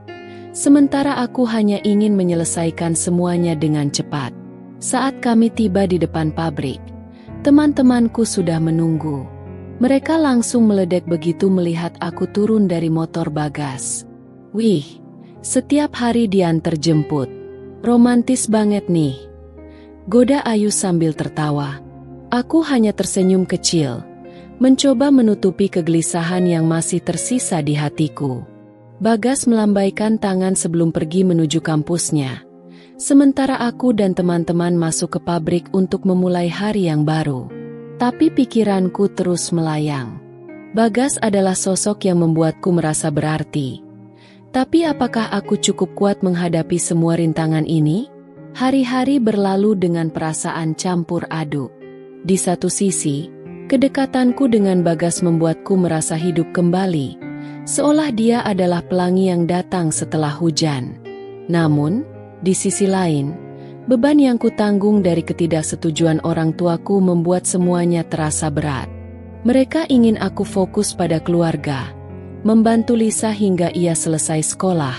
Sementara aku hanya ingin menyelesaikan semuanya dengan cepat. Saat kami tiba di depan pabrik, teman-temanku sudah menunggu. Mereka langsung meledek begitu melihat aku turun dari motor Bagas. Wih, setiap hari diantar jemput. Romantis banget nih. Goda Ayu sambil tertawa. Aku hanya tersenyum kecil, mencoba menutupi kegelisahan yang masih tersisa di hatiku. Bagas melambaikan tangan sebelum pergi menuju kampusnya. Sementara aku dan teman-teman masuk ke pabrik untuk memulai hari yang baru. Tapi pikiranku terus melayang. Bagas adalah sosok yang membuatku merasa berarti. Tapi apakah aku cukup kuat menghadapi semua rintangan ini? Hari-hari berlalu dengan perasaan campur aduk. Di satu sisi, kedekatanku dengan Bagas membuatku merasa hidup kembali, seolah dia adalah pelangi yang datang setelah hujan. Namun, di sisi lain, beban yang kutanggung dari ketidaksetujuan orang tuaku membuat semuanya terasa berat. Mereka ingin aku fokus pada keluarga, membantu Lisa hingga ia selesai sekolah,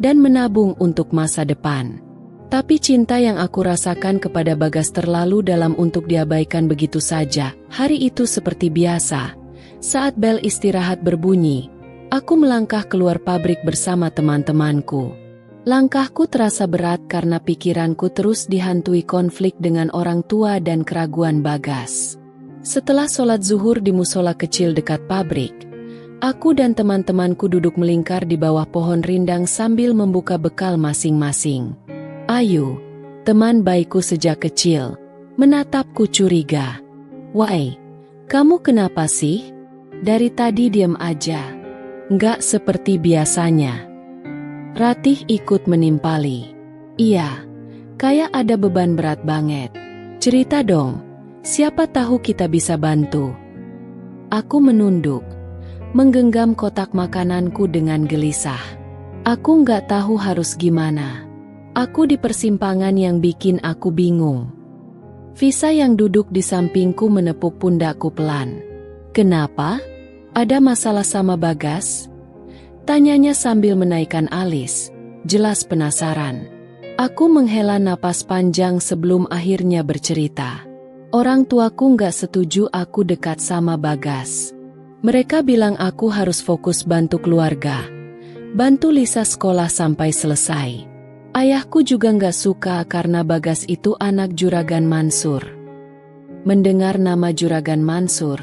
dan menabung untuk masa depan. Tapi cinta yang aku rasakan kepada Bagas terlalu dalam untuk diabaikan begitu saja. Hari itu seperti biasa. Saat bel istirahat berbunyi, aku melangkah keluar pabrik bersama teman-temanku. Langkahku terasa berat karena pikiranku terus dihantui konflik dengan orang tua dan keraguan Bagas. Setelah sholat zuhur di musola kecil dekat pabrik, aku dan teman-temanku duduk melingkar di bawah pohon rindang sambil membuka bekal masing-masing. Ayu, teman baikku sejak kecil, menatapku curiga. Why, kamu kenapa sih? Dari tadi diam aja. Nggak seperti biasanya. Ratih ikut menimpali. Iya, kayak ada beban berat banget. Cerita dong, siapa tahu kita bisa bantu. Aku menunduk, menggenggam kotak makananku dengan gelisah. Aku nggak tahu harus gimana. Aku di persimpangan yang bikin aku bingung. Visa yang duduk di sampingku menepuk pundakku pelan. Kenapa? Ada masalah sama Bagas? Tanyanya sambil menaikkan alis, jelas penasaran. Aku menghela napas panjang sebelum akhirnya bercerita. Orang tuaku nggak setuju aku dekat sama Bagas. Mereka bilang aku harus fokus bantu keluarga, bantu Lisa sekolah sampai selesai. Ayahku juga nggak suka karena Bagas itu anak Juragan Mansur. Mendengar nama Juragan Mansur,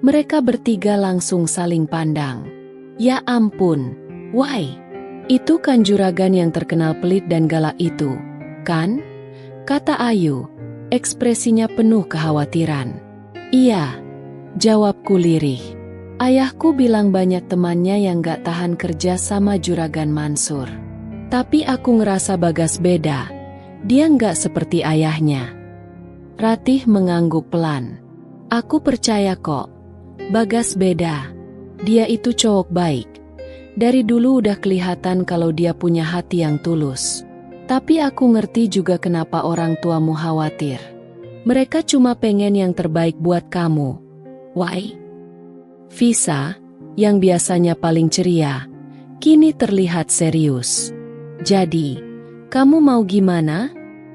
mereka bertiga langsung saling pandang. Ya ampun, why? Itu kan juragan yang terkenal pelit dan galak itu, kan? Kata Ayu, ekspresinya penuh kekhawatiran. Iya, jawabku lirih. Ayahku bilang banyak temannya yang gak tahan kerja sama Juragan Mansur. Tapi aku ngerasa Bagas beda, dia nggak seperti ayahnya. Ratih mengangguk pelan. Aku percaya kok, Bagas beda. Dia itu cowok baik. Dari dulu udah kelihatan kalau dia punya hati yang tulus. Tapi aku ngerti juga kenapa orang tuamu khawatir. Mereka cuma pengen yang terbaik buat kamu. Why? Visa, yang biasanya paling ceria, kini terlihat serius. Jadi, kamu mau gimana?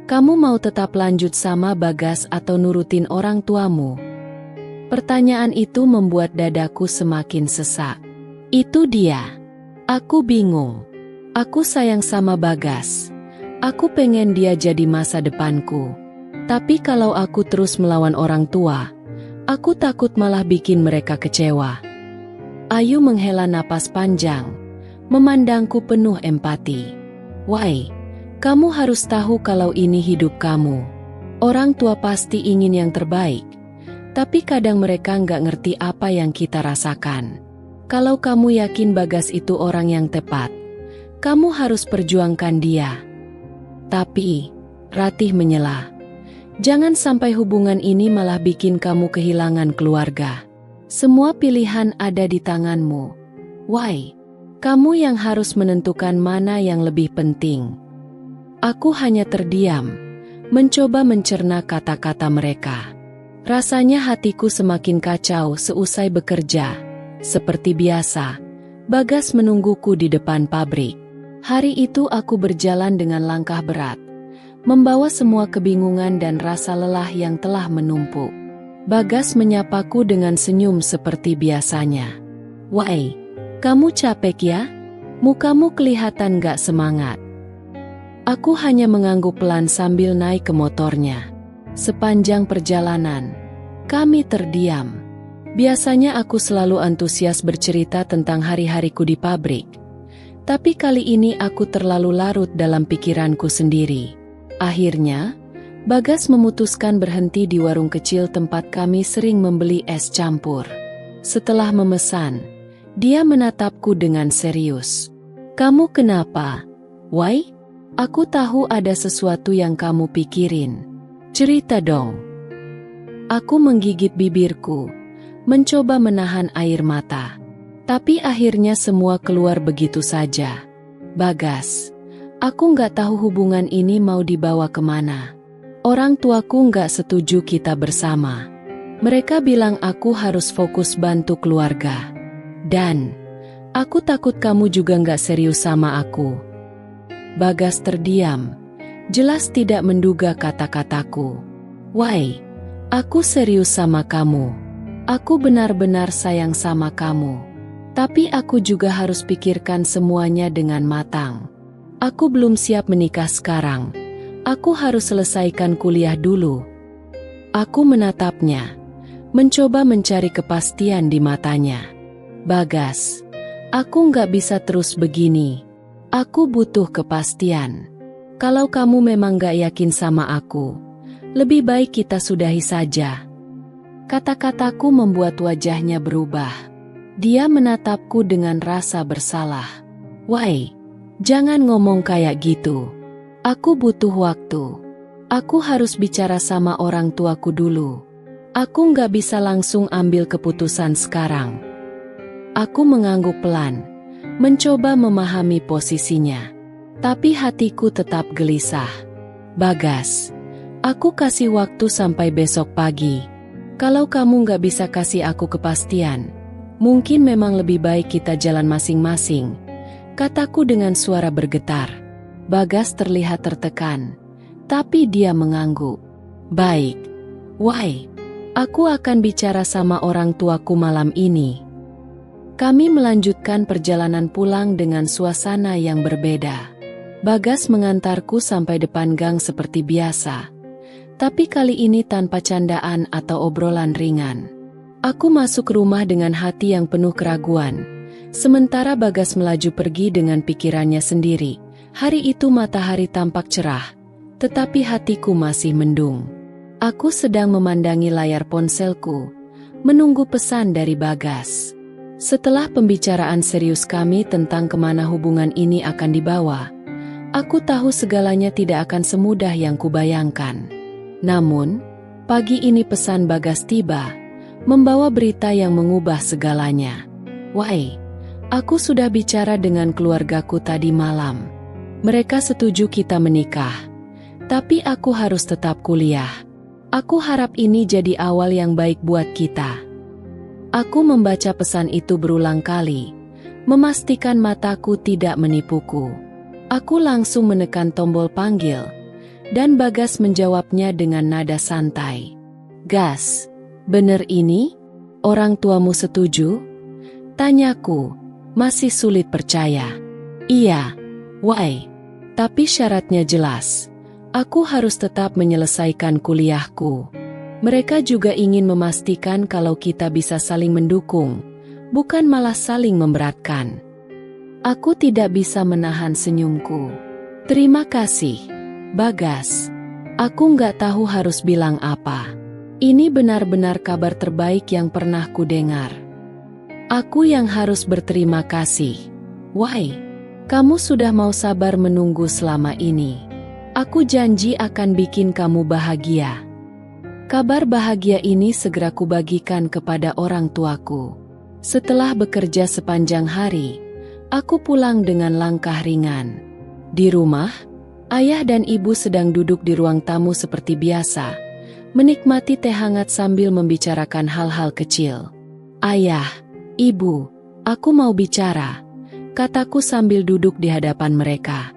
Kamu mau tetap lanjut sama Bagas atau nurutin orang tuamu? Pertanyaan itu membuat dadaku semakin sesak. Itu dia. Aku bingung. Aku sayang sama Bagas. Aku pengen dia jadi masa depanku. Tapi kalau aku terus melawan orang tua, aku takut malah bikin mereka kecewa. Ayu menghela napas panjang, memandangku penuh empati. Why? Kamu harus tahu kalau ini hidup kamu. Orang tua pasti ingin yang terbaik, tapi kadang mereka nggak ngerti apa yang kita rasakan. Kalau kamu yakin Bagas itu orang yang tepat, kamu harus perjuangkan dia. Tapi, Ratih menyela, jangan sampai hubungan ini malah bikin kamu kehilangan keluarga. Semua pilihan ada di tanganmu. Why? Kamu yang harus menentukan mana yang lebih penting. Aku hanya terdiam, mencoba mencerna kata-kata mereka. Rasanya hatiku semakin kacau seusai bekerja. Seperti biasa, Bagas menungguku di depan pabrik. Hari itu aku berjalan dengan langkah berat, membawa semua kebingungan dan rasa lelah yang telah menumpuk. Bagas menyapaku dengan senyum seperti biasanya. "Wai, kamu capek ya? Mukamu kelihatan gak semangat." Aku hanya mengangguk pelan sambil naik ke motornya. Sepanjang perjalanan, kami terdiam. Biasanya aku selalu antusias bercerita tentang hari-hariku di pabrik. Tapi kali ini aku terlalu larut dalam pikiranku sendiri. Akhirnya, Bagas memutuskan berhenti di warung kecil tempat kami sering membeli es campur. Setelah memesan, dia menatapku dengan serius. "Kamu kenapa, Wai? Aku tahu ada sesuatu yang kamu pikirin. Cerita dong." Aku menggigit bibirku, mencoba menahan air mata. Tapi akhirnya semua keluar begitu saja. "Bagas, aku nggak tahu hubungan ini mau dibawa kemana. Orang tuaku nggak setuju kita bersama. Mereka bilang aku harus fokus bantu keluarga. Dan aku takut kamu juga nggak serius sama aku." Bagas terdiam, jelas tidak menduga kata-kataku. "Wai, aku serius sama kamu. Aku benar-benar sayang sama kamu. Tapi aku juga harus pikirkan semuanya dengan matang. Aku belum siap menikah sekarang. Aku harus selesaikan kuliah dulu." Aku menatapnya, mencoba mencari kepastian di matanya. "Bagas, aku nggak bisa terus begini. Aku butuh kepastian. Kalau kamu memang gak yakin sama aku, lebih baik kita sudahi saja." Kata-kataku membuat wajahnya berubah. Dia menatapku dengan rasa bersalah. "Wai, jangan ngomong kayak gitu. Aku butuh waktu. Aku harus bicara sama orang tuaku dulu. Aku gak bisa langsung ambil keputusan sekarang." Aku mengangguk pelan, mencoba memahami posisinya. Tapi hatiku tetap gelisah. "Bagas, aku kasih waktu sampai besok pagi. Kalau kamu gak bisa kasih aku kepastian, mungkin memang lebih baik kita jalan masing-masing," kataku dengan suara bergetar. Bagas terlihat tertekan, tapi dia mengangguk. "Baik, Wai, aku akan bicara sama orang tuaku malam ini." Kami melanjutkan perjalanan pulang dengan suasana yang berbeda. Bagas mengantarku sampai depan gang seperti biasa. Tapi kali ini tanpa candaan atau obrolan ringan. Aku masuk rumah dengan hati yang penuh keraguan. Sementara Bagas melaju pergi dengan pikirannya sendiri. Hari itu matahari tampak cerah, tetapi hatiku masih mendung. Aku sedang memandangi layar ponselku, menunggu pesan dari Bagas. Setelah pembicaraan serius kami tentang kemana hubungan ini akan dibawa, aku tahu segalanya tidak akan semudah yang kubayangkan. Namun, pagi ini pesan Bagas tiba, membawa berita yang mengubah segalanya. "Wai, aku sudah bicara dengan keluargaku tadi malam. Mereka setuju kita menikah. Tapi aku harus tetap kuliah. Aku harap ini jadi awal yang baik buat kita." Aku membaca pesan itu berulang kali, memastikan mataku tidak menipuku. Aku langsung menekan tombol panggil, dan Bagas menjawabnya dengan nada santai. "Gas, bener ini? Orang tuamu setuju?" Tanyaku, masih sulit percaya. "Iya, Wai. Tapi syaratnya jelas. Aku harus tetap menyelesaikan kuliahku. Mereka juga ingin memastikan kalau kita bisa saling mendukung, bukan malah saling memberatkan." Aku tidak bisa menahan senyumku. "Terima kasih, Bagas. Aku nggak tahu harus bilang apa. Ini benar-benar kabar terbaik yang pernah kudengar. Aku yang harus berterima kasih. Why? Kamu sudah mau sabar menunggu selama ini. Aku janji akan bikin kamu bahagia. Kabar bahagia ini segera kubagikan kepada orang tuaku. Setelah bekerja sepanjang hari, aku pulang dengan langkah ringan. Di rumah, ayah dan ibu sedang duduk di ruang tamu seperti biasa, menikmati teh hangat sambil membicarakan hal-hal kecil. Ayah, ibu, aku mau bicara, kataku sambil duduk di hadapan mereka.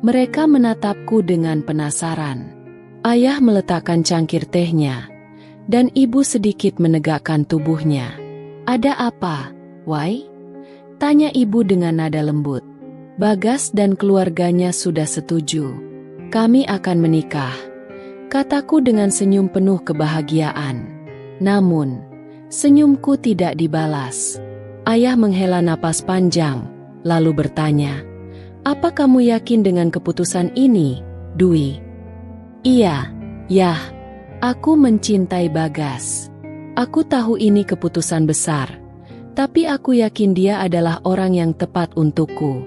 Mereka menatapku dengan penasaran. Ayah meletakkan cangkir tehnya, dan ibu sedikit menegakkan tubuhnya. Ada apa, Wai? Tanya ibu dengan nada lembut. Bagas dan keluarganya sudah setuju. Kami akan menikah, kataku dengan senyum penuh kebahagiaan. Namun, senyumku tidak dibalas. Ayah menghela napas panjang, lalu bertanya, "Apa kamu yakin dengan keputusan ini, Dwi?" "Iya, Yah. Aku mencintai Bagas. Aku tahu ini keputusan besar, tapi aku yakin dia adalah orang yang tepat untukku."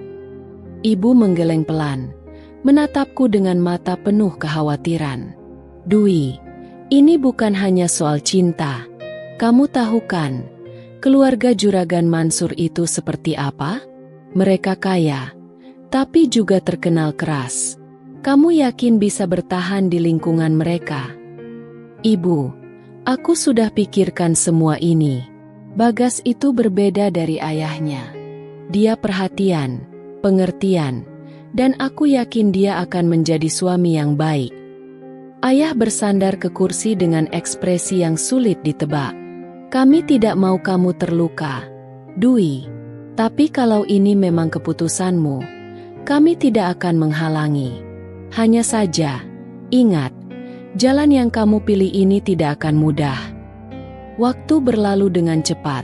Ibu menggeleng pelan, menatapku dengan mata penuh kekhawatiran. "Dwi, ini bukan hanya soal cinta. Kamu tahu kan, keluarga Juragan Mansur itu seperti apa? Mereka kaya, tapi juga terkenal keras. Kamu yakin bisa bertahan di lingkungan mereka?" "Ibu, aku sudah pikirkan semua ini. Bagas itu berbeda dari ayahnya. Dia perhatian, pengertian, dan aku yakin dia akan menjadi suami yang baik." Ayah bersandar ke kursi dengan ekspresi yang sulit ditebak. "Kami tidak mau kamu terluka, Dwi. Tapi kalau ini memang keputusanmu, kami tidak akan menghalangi. Hanya saja, ingat, jalan yang kamu pilih ini tidak akan mudah." Waktu berlalu dengan cepat,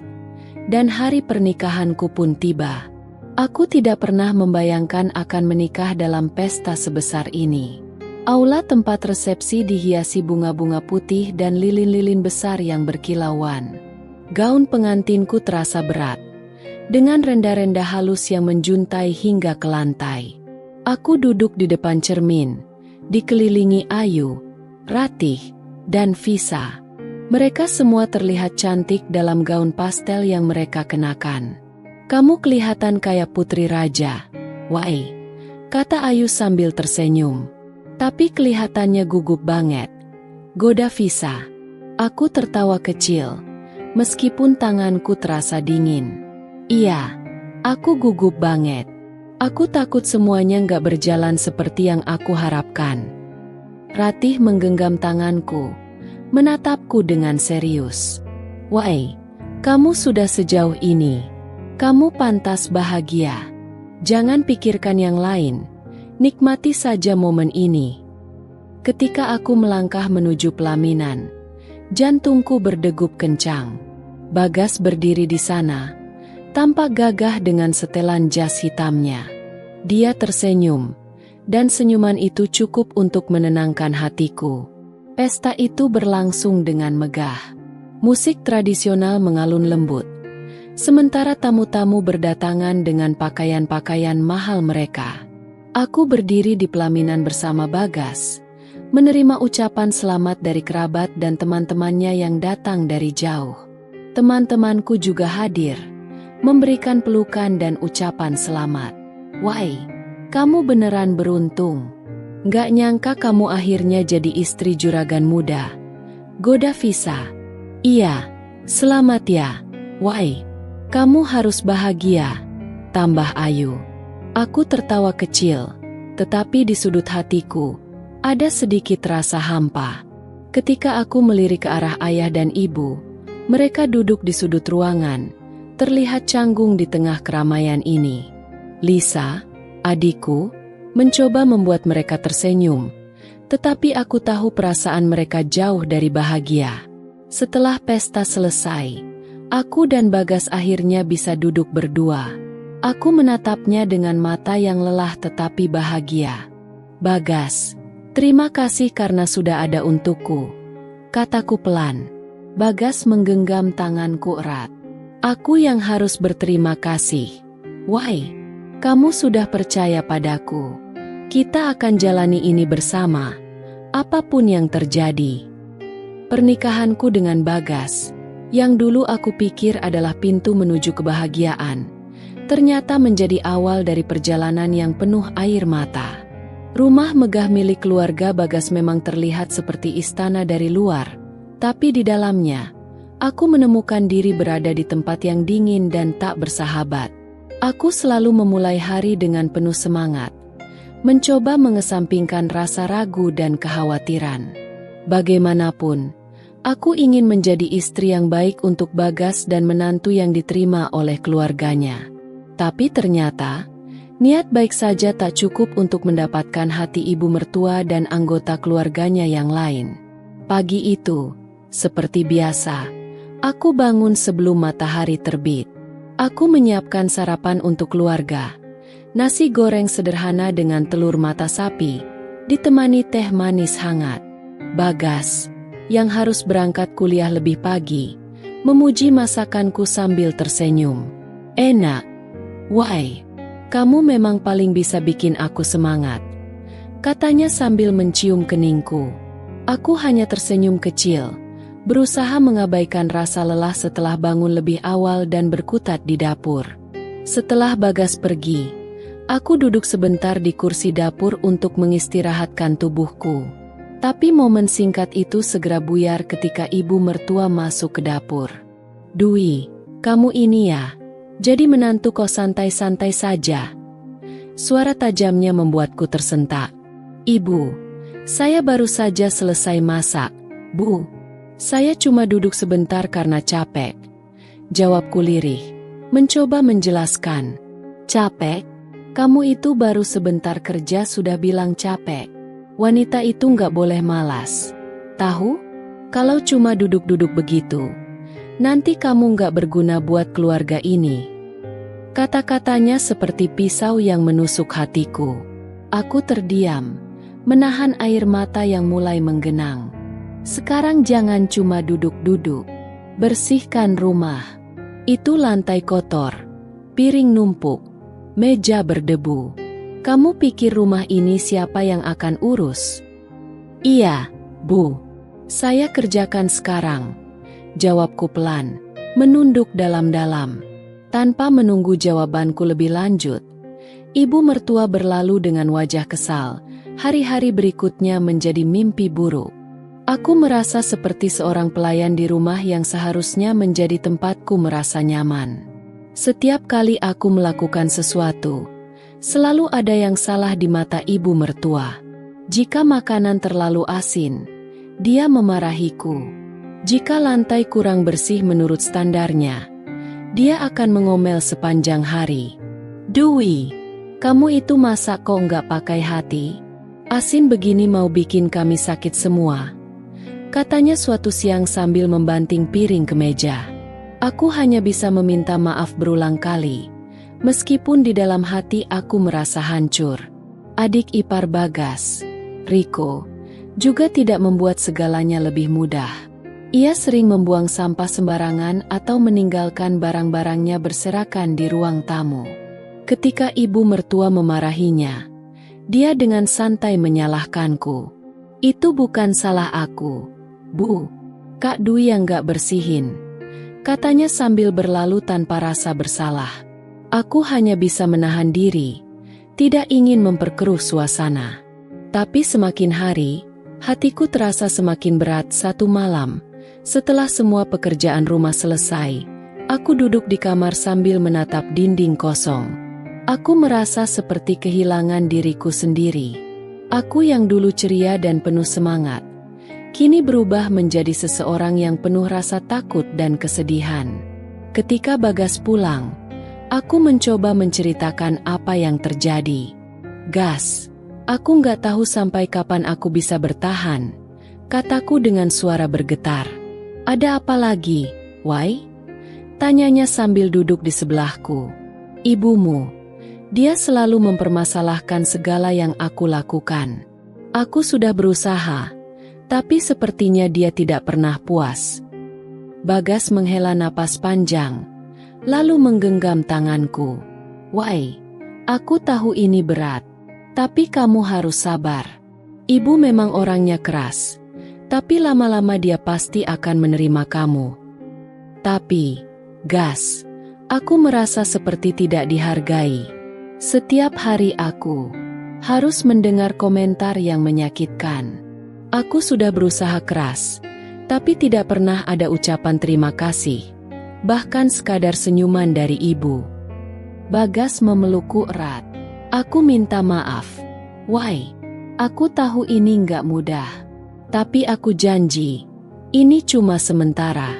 dan hari pernikahanku pun tiba. Aku tidak pernah membayangkan akan menikah dalam pesta sebesar ini. Aula tempat resepsi dihiasi bunga-bunga putih dan lilin-lilin besar yang berkilauan. Gaun pengantinku terasa berat, dengan renda-renda halus yang menjuntai hingga ke lantai. Aku duduk di depan cermin, dikelilingi Ayu, Ratih, dan Visa. Mereka semua terlihat cantik dalam gaun pastel yang mereka kenakan. "Kamu kelihatan kayak putri raja, Wai," kata Ayu sambil tersenyum. "Tapi kelihatannya gugup banget," goda Visa. Aku tertawa kecil, meskipun tanganku terasa dingin. "Iya, aku gugup banget. Aku takut semuanya nggak berjalan seperti yang aku harapkan." Ratih menggenggam tanganku, menatapku dengan serius. "Wai, kamu sudah sejauh ini. Kamu pantas bahagia. Jangan pikirkan yang lain, nikmati saja momen ini." Ketika aku melangkah menuju pelaminan, jantungku berdegup kencang. Bagas berdiri di sana, tampak gagah dengan setelan jas hitamnya. Dia tersenyum, dan senyuman itu cukup untuk menenangkan hatiku. Pesta itu berlangsung dengan megah. Musik tradisional mengalun lembut, sementara tamu-tamu berdatangan dengan pakaian-pakaian mahal mereka. Aku berdiri di pelaminan bersama Bagas, menerima ucapan selamat dari kerabat dan teman-temannya yang datang dari jauh. Teman-temanku juga hadir, memberikan pelukan dan ucapan selamat. "Wai, kamu beneran beruntung. Nggak nyangka kamu akhirnya jadi istri juragan muda," goda Visa. "Iya, selamat ya, Wai. Kamu harus bahagia," tambah Ayu. Aku tertawa kecil, tetapi di sudut hatiku ada sedikit rasa hampa. Ketika aku melirik ke arah ayah dan ibu, mereka duduk di sudut ruangan, terlihat canggung di tengah keramaian ini. Lisa, adikku, mencoba membuat mereka tersenyum, tetapi aku tahu perasaan mereka jauh dari bahagia. Setelah pesta selesai, aku dan Bagas akhirnya bisa duduk berdua. Aku menatapnya dengan mata yang lelah tetapi bahagia. "Bagas, Terima kasih karena sudah ada untukku, kataku pelan. Bagas menggenggam tanganku erat. Aku yang harus berterima kasih. Why? Kamu sudah percaya padaku. Kita akan jalani ini bersama, apapun yang terjadi. Pernikahanku dengan Bagas, yang dulu aku pikir adalah pintu menuju kebahagiaan, ternyata menjadi awal dari perjalanan yang penuh air mata. Rumah megah milik keluarga Bagas memang terlihat seperti istana dari luar, tapi di dalamnya, aku menemukan diri berada di tempat yang dingin dan tak bersahabat. Aku selalu memulai hari dengan penuh semangat, mencoba mengesampingkan rasa ragu dan kekhawatiran. Bagaimanapun, aku ingin menjadi istri yang baik untuk Bagas dan menantu yang diterima oleh keluarganya. Tapi ternyata, niat baik saja tak cukup untuk mendapatkan hati ibu mertua dan anggota keluarganya yang lain. Pagi itu, seperti biasa, aku bangun sebelum matahari terbit. Aku menyiapkan sarapan untuk keluarga. Nasi goreng sederhana dengan telur mata sapi, ditemani teh manis hangat. Bagas, yang harus berangkat kuliah lebih pagi, memuji masakanku sambil tersenyum. Enak. Why? Kamu memang paling bisa bikin aku semangat, katanya sambil mencium keningku. Aku hanya tersenyum kecil, berusaha mengabaikan rasa lelah setelah bangun lebih awal dan berkutat di dapur. Setelah Bagas pergi, aku duduk sebentar di kursi dapur untuk mengistirahatkan tubuhku. Tapi momen singkat itu segera buyar ketika ibu mertua masuk ke dapur. Dwi, kamu ini ya? Jadi menantu kok santai-santai saja. Suara tajamnya membuatku tersentak. Ibu, saya baru saja selesai masak. Bu, saya cuma duduk sebentar karena capek. Jawabku lirih, mencoba menjelaskan. Capek? Kamu itu baru sebentar kerja sudah bilang capek. Wanita itu nggak boleh malas. Tahu? Kalau cuma duduk-duduk begitu, nanti kamu nggak berguna buat keluarga ini. Kata-katanya seperti pisau yang menusuk hatiku. Aku terdiam, menahan air mata yang mulai menggenang. Sekarang jangan cuma duduk-duduk. Bersihkan rumah. Itu lantai kotor, piring numpuk, meja berdebu. Kamu pikir rumah ini siapa yang akan urus? Iya, Bu. Saya kerjakan sekarang, jawabku pelan, menunduk dalam-dalam. Tanpa menunggu jawabanku lebih lanjut, ibu mertua berlalu dengan wajah kesal. Hari-hari berikutnya menjadi mimpi buruk. Aku merasa seperti seorang pelayan di rumah yang seharusnya menjadi tempatku merasa nyaman. Setiap kali aku melakukan sesuatu, selalu ada yang salah di mata ibu mertua. Jika makanan terlalu asin, dia memarahiku. Jika lantai kurang bersih menurut standarnya, dia akan mengomel sepanjang hari. Dwi, kamu itu masak kok nggak pakai hati? Asin begini mau bikin kami sakit semua, katanya suatu siang sambil membanting piring ke meja. Aku hanya bisa meminta maaf berulang kali, meskipun di dalam hati aku merasa hancur. Adik ipar Bagas, Riko, juga tidak membuat segalanya lebih mudah. Ia sering membuang sampah sembarangan atau meninggalkan barang-barangnya berserakan di ruang tamu. Ketika ibu mertua memarahinya, dia dengan santai menyalahkanku. Itu bukan salah aku, Bu. Kak Dwi yang gak bersihin, katanya sambil berlalu tanpa rasa bersalah. Aku hanya bisa menahan diri, tidak ingin memperkeruh suasana. Tapi semakin hari, hatiku terasa semakin berat. Satu malam, setelah semua pekerjaan rumah selesai, aku duduk di kamar sambil menatap dinding kosong. Aku merasa seperti kehilangan diriku sendiri. Aku yang dulu ceria dan penuh semangat, kini berubah menjadi seseorang yang penuh rasa takut dan kesedihan. Ketika Bagas pulang, aku mencoba menceritakan apa yang terjadi. Gas, aku nggak tahu sampai kapan aku bisa bertahan, kataku dengan suara bergetar. Ada apa lagi, Wai? Tanyanya sambil duduk di sebelahku. Ibumu, dia selalu mempermasalahkan segala yang aku lakukan. Aku sudah berusaha, tapi sepertinya dia tidak pernah puas. Bagas menghela napas panjang, lalu menggenggam tanganku. Wai, aku tahu ini berat, tapi kamu harus sabar. Ibu memang orangnya keras, tapi lama-lama dia pasti akan menerima kamu. Tapi, Gas, aku merasa seperti tidak dihargai. Setiap hari aku harus mendengar komentar yang menyakitkan. Aku sudah berusaha keras, tapi tidak pernah ada ucapan terima kasih, bahkan sekadar senyuman dari ibu. Bagas memelukku erat. Aku minta maaf. Wai, aku tahu ini nggak mudah, tapi aku janji, ini cuma sementara.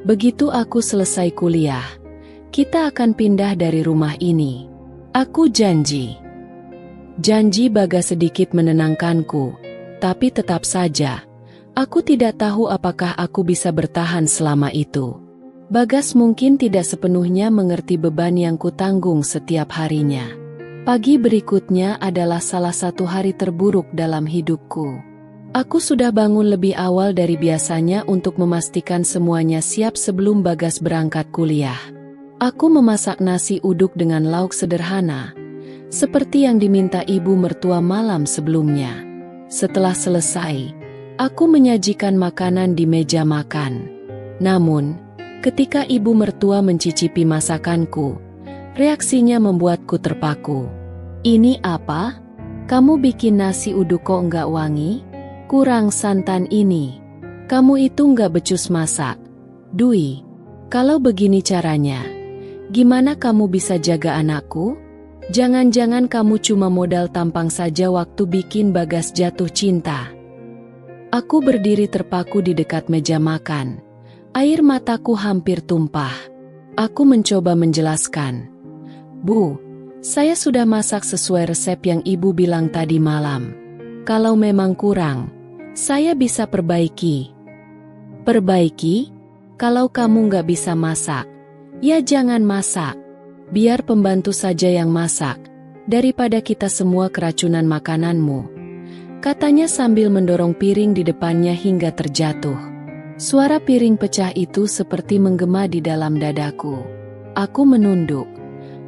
Begitu aku selesai kuliah, kita akan pindah dari rumah ini. Aku janji. Janji Bagas sedikit menenangkanku, tapi tetap saja, aku tidak tahu apakah aku bisa bertahan selama itu. Bagas mungkin tidak sepenuhnya mengerti beban yang kutanggung setiap harinya. Pagi berikutnya adalah salah satu hari terburuk dalam hidupku. Aku sudah bangun lebih awal dari biasanya untuk memastikan semuanya siap sebelum Bagas berangkat kuliah. Aku memasak nasi uduk dengan lauk sederhana, seperti yang diminta ibu mertua malam sebelumnya. Setelah selesai, aku menyajikan makanan di meja makan. Namun, ketika ibu mertua mencicipi masakanku, reaksinya membuatku terpaku. Ini apa? Kamu bikin nasi uduk kok nggak wangi? Kurang santan ini. Kamu itu nggak becus masak. Dui, kalau begini caranya, gimana kamu bisa jaga anakku? Jangan-jangan kamu cuma modal tampang saja waktu bikin Bagas jatuh cinta. Aku berdiri terpaku di dekat meja makan. Air mataku hampir tumpah. Aku mencoba menjelaskan. Bu, saya sudah masak sesuai resep yang ibu bilang tadi malam. Kalau memang kurang, saya bisa perbaiki. Perbaiki? Kalau kamu nggak bisa masak, ya jangan masak. Biar pembantu saja yang masak, daripada kita semua keracunan makananmu. Katanya sambil mendorong piring di depannya hingga terjatuh. Suara piring pecah itu seperti menggema di dalam dadaku. Aku menunduk,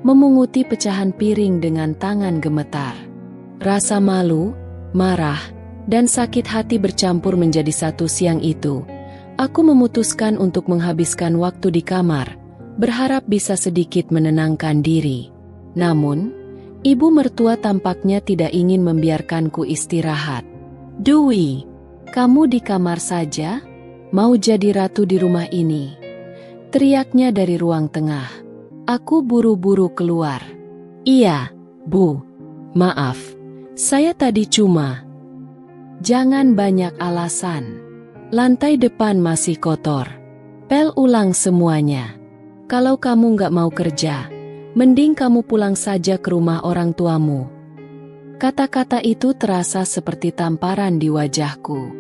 memunguti pecahan piring dengan tangan gemetar. Rasa malu, marah, dan sakit hati bercampur menjadi satu siang itu. Aku memutuskan untuk menghabiskan waktu di kamar, berharap bisa sedikit menenangkan diri. Namun, ibu mertua tampaknya tidak ingin membiarkanku istirahat. Dwi, kamu di kamar saja? Mau jadi ratu di rumah ini? Teriaknya dari ruang tengah. Aku buru-buru keluar. Iya, Bu. Maaf, saya tadi cuma... Jangan banyak alasan. Lantai depan masih kotor. Pel ulang semuanya. Kalau kamu nggak mau kerja, mending kamu pulang saja ke rumah orang tuamu. Kata-kata itu terasa seperti tamparan di wajahku.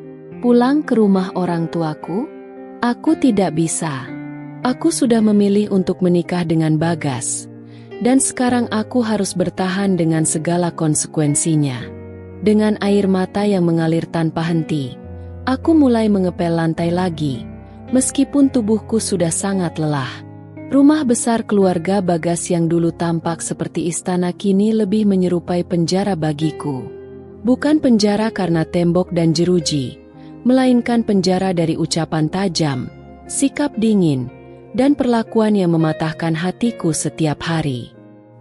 Pulang ke rumah orang tuaku? Aku tidak bisa. Aku sudah memilih untuk menikah dengan Bagas. Dan sekarang aku harus bertahan dengan segala konsekuensinya. Dengan air mata yang mengalir tanpa henti, aku mulai mengepel lantai lagi, meskipun tubuhku sudah sangat lelah. Rumah besar keluarga Bagas yang dulu tampak seperti istana kini lebih menyerupai penjara bagiku. Bukan penjara karena tembok dan jeruji, melainkan penjara dari ucapan tajam, sikap dingin, dan perlakuan yang mematahkan hatiku setiap hari.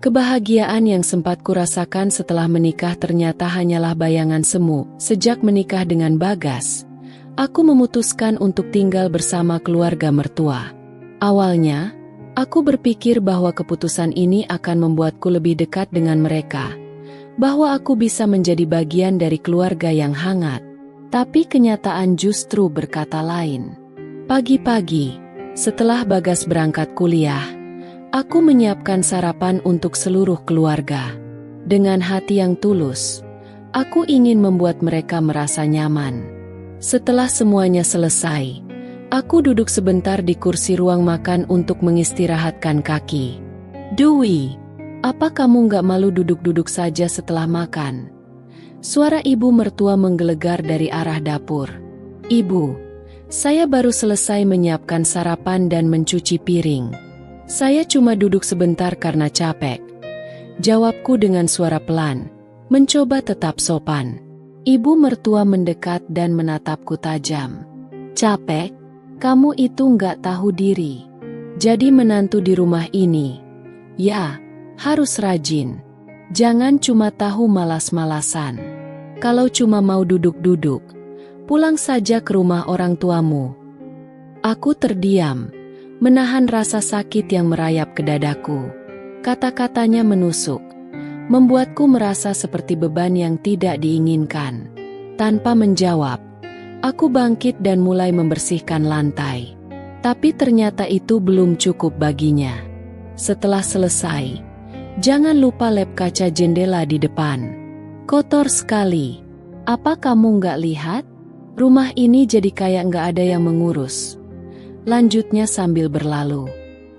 Kebahagiaan yang sempat kurasakan setelah menikah ternyata hanyalah bayangan semu. Sejak menikah dengan Bagas, aku memutuskan untuk tinggal bersama keluarga mertua. Awalnya, aku berpikir bahwa keputusan ini akan membuatku lebih dekat dengan mereka, bahwa aku bisa menjadi bagian dari keluarga yang hangat. Tapi kenyataan justru berkata lain. Pagi-pagi, setelah Bagas berangkat kuliah, aku menyiapkan sarapan untuk seluruh keluarga. Dengan hati yang tulus, aku ingin membuat mereka merasa nyaman. Setelah semuanya selesai, aku duduk sebentar di kursi ruang makan untuk mengistirahatkan kaki. Dwi, apa kamu nggak malu duduk-duduk saja setelah makan? Suara ibu mertua menggelegar dari arah dapur. "Ibu, saya baru selesai menyiapkan sarapan dan mencuci piring. Saya cuma duduk sebentar karena capek," jawabku dengan suara pelan, mencoba tetap sopan. Ibu mertua mendekat dan menatapku tajam. "Capek? Kamu itu nggak tahu diri. Jadi menantu di rumah ini. Ya, harus rajin. Jangan cuma tahu malas-malasan. Kalau cuma mau duduk-duduk, pulang saja ke rumah orang tuamu." Aku terdiam, menahan rasa sakit yang merayap ke dadaku. Kata-katanya menusuk, membuatku merasa seperti beban yang tidak diinginkan. Tanpa menjawab, aku bangkit dan mulai membersihkan lantai. Tapi ternyata itu belum cukup baginya. Setelah selesai, jangan lupa lap kaca jendela di depan. Kotor sekali. Apa kamu nggak lihat? Rumah ini jadi kayak nggak ada yang mengurus. Lanjutnya sambil berlalu.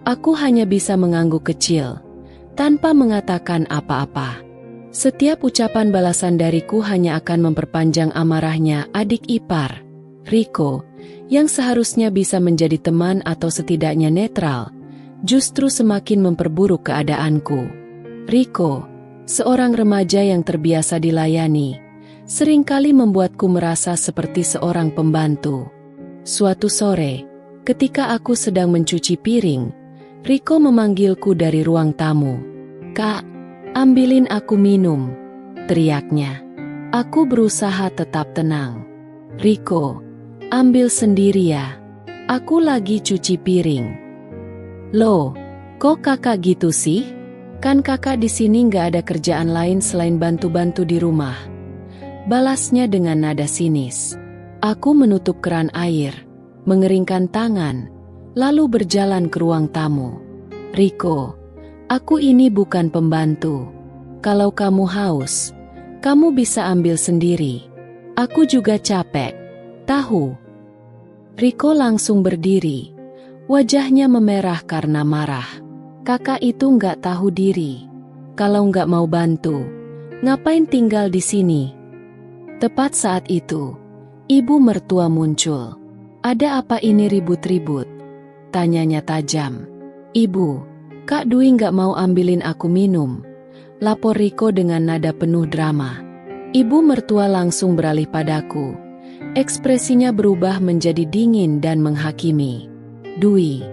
Aku hanya bisa mengangguk kecil, tanpa mengatakan apa-apa. Setiap ucapan balasan dariku hanya akan memperpanjang amarahnya adik ipar, Riko, yang seharusnya bisa menjadi teman atau setidaknya netral, justru semakin memperburuk keadaanku. Riko, seorang remaja yang terbiasa dilayani, seringkali membuatku merasa seperti seorang pembantu. Suatu sore, ketika aku sedang mencuci piring, Riko memanggilku dari ruang tamu. "Kak, ambilin aku minum," teriaknya. Aku berusaha tetap tenang. "Riko, ambil sendiri ya. Aku lagi cuci piring." "Loh, kok kakak gitu sih? Kan kakak di sini nggak ada kerjaan lain selain bantu-bantu di rumah," balasnya dengan nada sinis. Aku menutup keran air, mengeringkan tangan, lalu berjalan ke ruang tamu. "Riko, aku ini bukan pembantu. Kalau kamu haus, kamu bisa ambil sendiri. Aku juga capek, tahu." Riko langsung berdiri, wajahnya memerah karena marah. Kakak itu nggak tahu diri. Kalau nggak mau bantu, ngapain tinggal di sini? Tepat saat itu, ibu mertua muncul. "Ada apa ini ribut-ribut?" tanyanya tajam. "Ibu, Kak Dwi nggak mau ambilin aku minum," lapor Riko dengan nada penuh drama. Ibu mertua langsung beralih padaku. Ekspresinya berubah menjadi dingin dan menghakimi. "Dwi,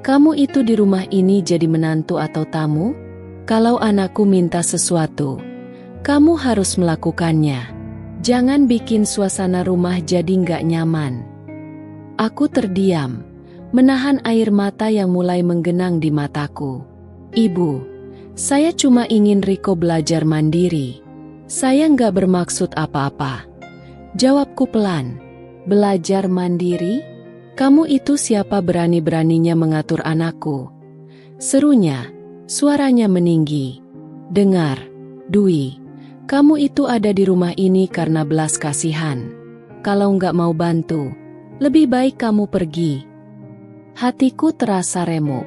kamu itu di rumah ini jadi menantu atau tamu? Kalau anakku minta sesuatu, kamu harus melakukannya. Jangan bikin suasana rumah jadi nggak nyaman." Aku terdiam, menahan air mata yang mulai menggenang di mataku. "Ibu, saya cuma ingin Riko belajar mandiri. Saya nggak bermaksud apa-apa," jawabku pelan. "Belajar mandiri? Kamu itu siapa berani-beraninya mengatur anakku?" serunya, suaranya meninggi. "Dengar, Dwi, kamu itu ada di rumah ini karena belas kasihan. Kalau nggak mau bantu, lebih baik kamu pergi." Hatiku terasa remuk.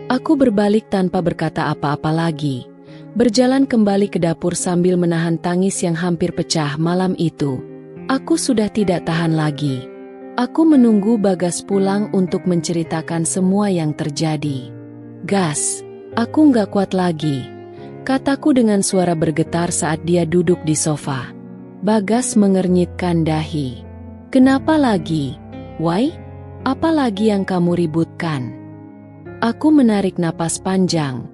Aku berbalik tanpa berkata apa-apa lagi, berjalan kembali ke dapur sambil menahan tangis yang hampir pecah malam itu. Aku sudah tidak tahan lagi. Aku menunggu Bagas pulang untuk menceritakan semua yang terjadi. "Gas, aku nggak kuat lagi," kataku dengan suara bergetar saat dia duduk di sofa. Bagas mengernyitkan dahi. "Kenapa lagi? Why? Apa lagi yang kamu ributkan?" Aku menarik napas panjang,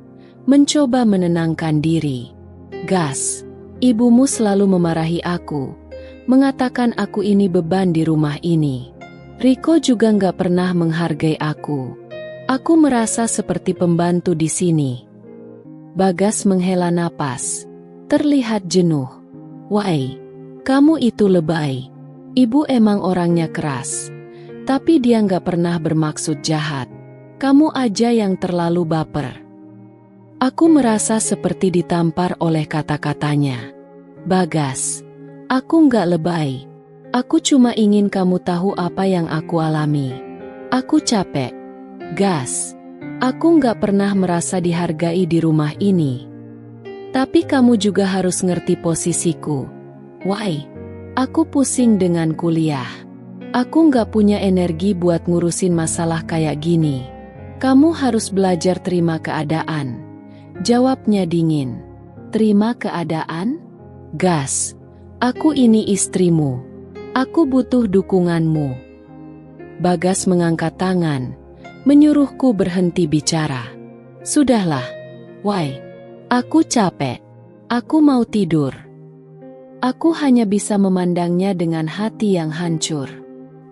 mencoba menenangkan diri. "Gas, ibumu selalu memarahi aku, mengatakan aku ini beban di rumah ini. Riko juga nggak pernah menghargai aku. Aku merasa seperti pembantu di sini." Bagas menghela napas, terlihat jenuh. "Wai, kamu itu lebay. Ibu emang orangnya keras, tapi dia nggak pernah bermaksud jahat. Kamu aja yang terlalu baper." Aku merasa seperti ditampar oleh kata-katanya. "Bagas, aku nggak lebay. Aku cuma ingin kamu tahu apa yang aku alami. Aku capek. Gas, aku nggak pernah merasa dihargai di rumah ini. Tapi kamu juga harus ngerti posisiku. Why? Aku pusing dengan kuliah. Aku nggak punya energi buat ngurusin masalah kayak gini. Kamu harus belajar terima keadaan. Jawabnya dingin. Terima keadaan? Gas. Aku ini istrimu. Aku butuh dukunganmu. Bagas mengangkat tangan, menyuruhku berhenti bicara. Sudahlah. Why? Aku capek. Aku mau tidur. Aku hanya bisa memandangnya dengan hati yang hancur.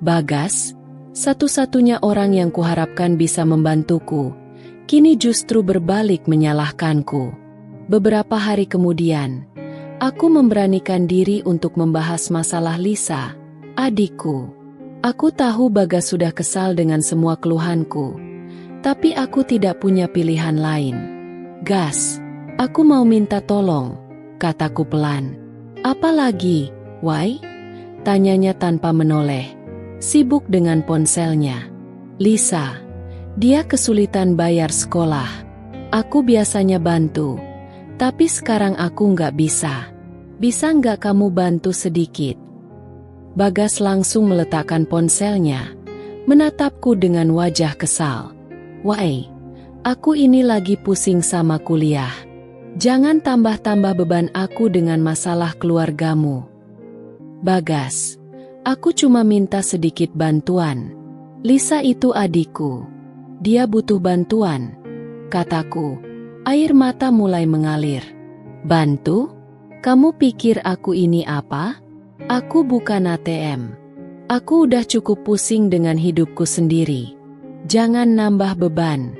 Bagas, satu-satunya orang yang kuharapkan bisa membantuku, kini justru berbalik menyalahkanku. Beberapa hari kemudian, aku memberanikan diri untuk membahas masalah Lisa, adikku. Aku tahu Bagas sudah kesal dengan semua keluhanku, tapi aku tidak punya pilihan lain. Gas, aku mau minta tolong, kataku pelan. Apa lagi, Why? Tanyanya tanpa menoleh, sibuk dengan ponselnya. Lisa, dia kesulitan bayar sekolah. Aku biasanya bantu, tapi sekarang aku nggak bisa. Bisa nggak kamu bantu sedikit? Bagas langsung meletakkan ponselnya, menatapku dengan wajah kesal. Why? Aku ini lagi pusing sama kuliah. Jangan tambah-tambah beban aku dengan masalah keluargamu. Bagas, aku cuma minta sedikit bantuan. Lisa itu adikku. Dia butuh bantuan, kataku. Air mata mulai mengalir. Bantu? Kamu pikir aku ini apa? Aku bukan ATM. Aku udah cukup pusing dengan hidupku sendiri. Jangan nambah beban,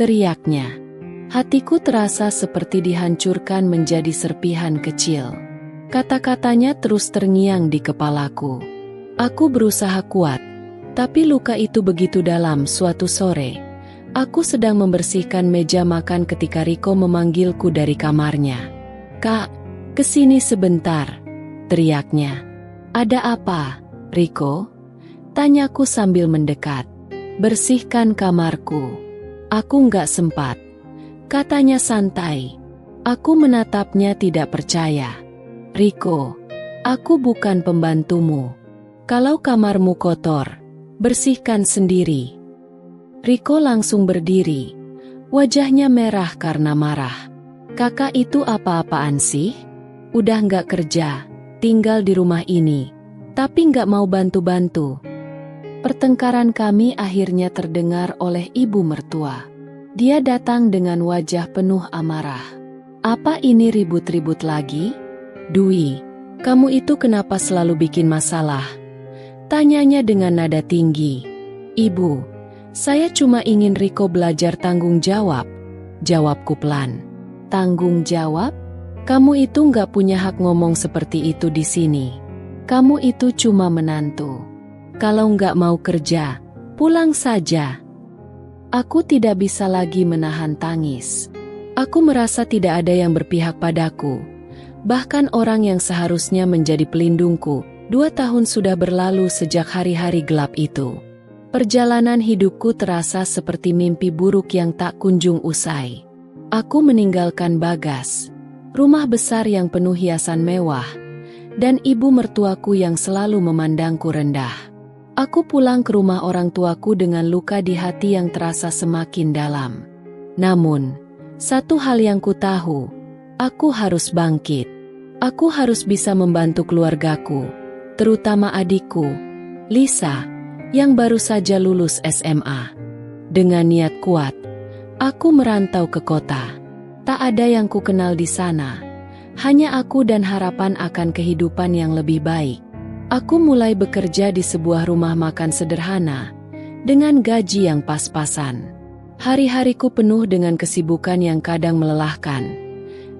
teriaknya. Hatiku terasa seperti dihancurkan menjadi serpihan kecil. Kata-katanya terus terngiang di kepalaku. Aku berusaha kuat, tapi luka itu begitu dalam. Suatu sore, aku sedang membersihkan meja makan ketika Riko memanggilku dari kamarnya. Kak, kesini sebentar, teriaknya. Ada apa, Riko? Tanyaku sambil mendekat. Bersihkan kamarku. Aku nggak sempat, katanya santai. Aku menatapnya tidak percaya. Riko, aku bukan pembantumu. Kalau kamarmu kotor, bersihkan sendiri. Riko langsung berdiri. Wajahnya merah karena marah. Kakak itu apa-apaan sih? Udah nggak kerja, tinggal di rumah ini, tapi nggak mau bantu-bantu. Pertengkaran kami akhirnya terdengar oleh ibu mertua. Dia datang dengan wajah penuh amarah. Apa ini ribut-ribut lagi? Dwi, kamu itu kenapa selalu bikin masalah? Tanyanya dengan nada tinggi. Ibu, saya cuma ingin Riko belajar tanggung jawab. Jawabku pelan. Tanggung jawab? Kamu itu nggak punya hak ngomong seperti itu di sini. Kamu itu cuma menantu. Kalau nggak mau kerja, pulang saja. Aku tidak bisa lagi menahan tangis. Aku merasa tidak ada yang berpihak padaku. Bahkan orang yang seharusnya menjadi pelindungku, 2 tahun sudah berlalu sejak hari-hari gelap itu. Perjalanan hidupku terasa seperti mimpi buruk yang tak kunjung usai. Aku meninggalkan Bagas, rumah besar yang penuh hiasan mewah, dan ibu mertuaku yang selalu memandangku rendah. Aku pulang ke rumah orang tuaku dengan luka di hati yang terasa semakin dalam. Namun, satu hal yang ku tahu, aku harus bangkit. Aku harus bisa membantu keluargaku, terutama adikku, Lisa, yang baru saja lulus SMA. Dengan niat kuat, aku merantau ke kota. Tak ada yang ku kenal di sana. Hanya aku dan harapan akan kehidupan yang lebih baik. Aku mulai bekerja di sebuah rumah makan sederhana, dengan gaji yang pas-pasan. Hari-hariku penuh dengan kesibukan yang kadang melelahkan.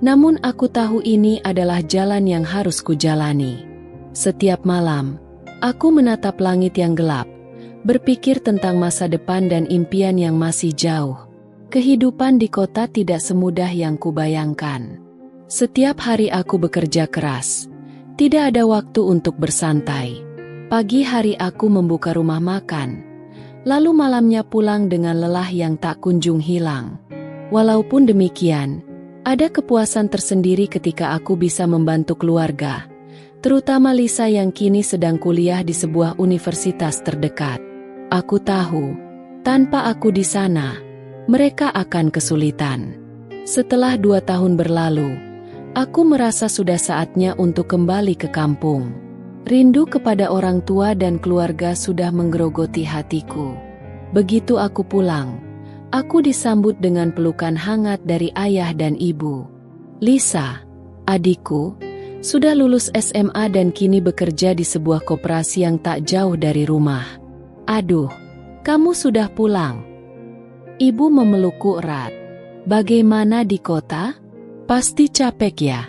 Namun aku tahu ini adalah jalan yang harus kujalani. Setiap malam, aku menatap langit yang gelap, berpikir tentang masa depan dan impian yang masih jauh. Kehidupan di kota tidak semudah yang kubayangkan. Setiap hari aku bekerja keras. Tidak ada waktu untuk bersantai. Pagi hari aku membuka rumah makan, lalu malamnya pulang dengan lelah yang tak kunjung hilang. Walaupun demikian, ada kepuasan tersendiri ketika aku bisa membantu keluarga, terutama Lisa yang kini sedang kuliah di sebuah universitas terdekat. Aku tahu, tanpa aku di sana, mereka akan kesulitan. Setelah 2 tahun berlalu, aku merasa sudah saatnya untuk kembali ke kampung. Rindu kepada orang tua dan keluarga sudah menggerogoti hatiku. Begitu aku pulang, aku disambut dengan pelukan hangat dari ayah dan ibu. Lisa, adikku, sudah lulus SMA dan kini bekerja di sebuah koperasi yang tak jauh dari rumah. Aduh, kamu sudah pulang. Ibu memelukku erat. Bagaimana di kota? Pasti capek ya?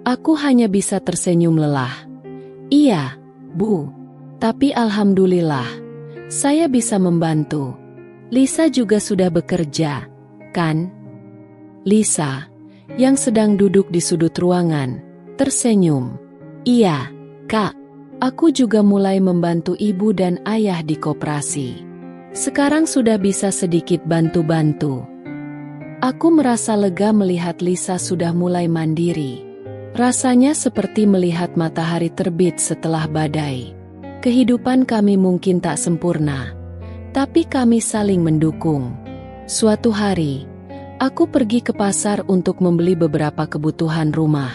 Aku hanya bisa tersenyum lelah. Iya, Bu. Tapi alhamdulillah, saya bisa membantu. Lisa juga sudah bekerja, kan? Lisa, yang sedang duduk di sudut ruangan, tersenyum. Iya, Kak. Aku juga mulai membantu ibu dan ayah di koperasi. Sekarang sudah bisa sedikit bantu-bantu. Aku merasa lega melihat Lisa sudah mulai mandiri. Rasanya seperti melihat matahari terbit setelah badai. Kehidupan kami mungkin tak sempurna, tapi kami saling mendukung. Suatu hari, aku pergi ke pasar untuk membeli beberapa kebutuhan rumah.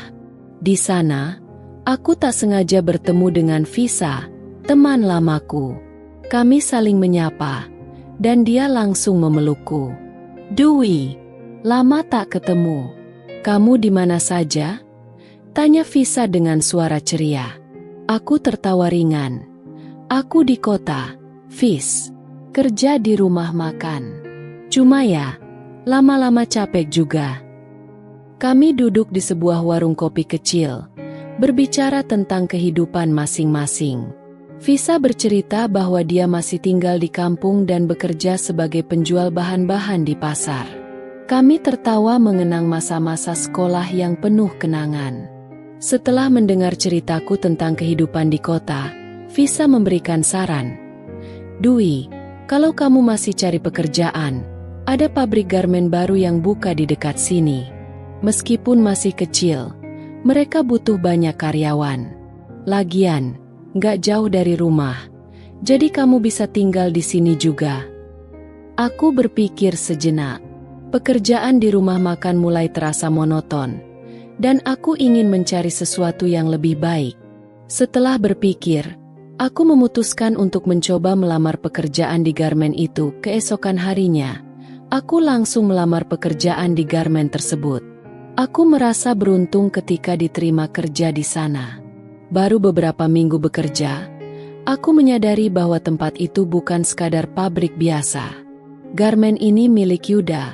Di sana, aku tak sengaja bertemu dengan Visa, teman lamaku. Kami saling menyapa, dan dia langsung memelukku. Dwi, lama tak ketemu. Kamu di mana saja? Tanya Visa dengan suara ceria. Aku tertawa ringan. Aku di kota, Vis. Kerja di rumah makan. Cuma ya, lama-lama capek juga. Kami duduk di sebuah warung kopi kecil, berbicara tentang kehidupan masing-masing. Visa bercerita bahwa dia masih tinggal di kampung dan bekerja sebagai penjual bahan-bahan di pasar. Kami tertawa mengenang masa-masa sekolah yang penuh kenangan. Setelah mendengar ceritaku tentang kehidupan di kota, Visa memberikan saran. Dwi, kalau kamu masih cari pekerjaan, ada pabrik garmen baru yang buka di dekat sini. Meskipun masih kecil, mereka butuh banyak karyawan. Lagian, nggak jauh dari rumah, jadi kamu bisa tinggal di sini juga. Aku berpikir sejenak. Pekerjaan di rumah makan mulai terasa monoton, dan aku ingin mencari sesuatu yang lebih baik. Setelah berpikir, aku memutuskan untuk mencoba melamar pekerjaan di garmen itu. Keesokan harinya, aku langsung melamar pekerjaan di garmen tersebut. Aku merasa beruntung ketika diterima kerja di sana. Baru beberapa minggu bekerja, aku menyadari bahwa tempat itu bukan sekadar pabrik biasa. Garmen ini milik Yuda,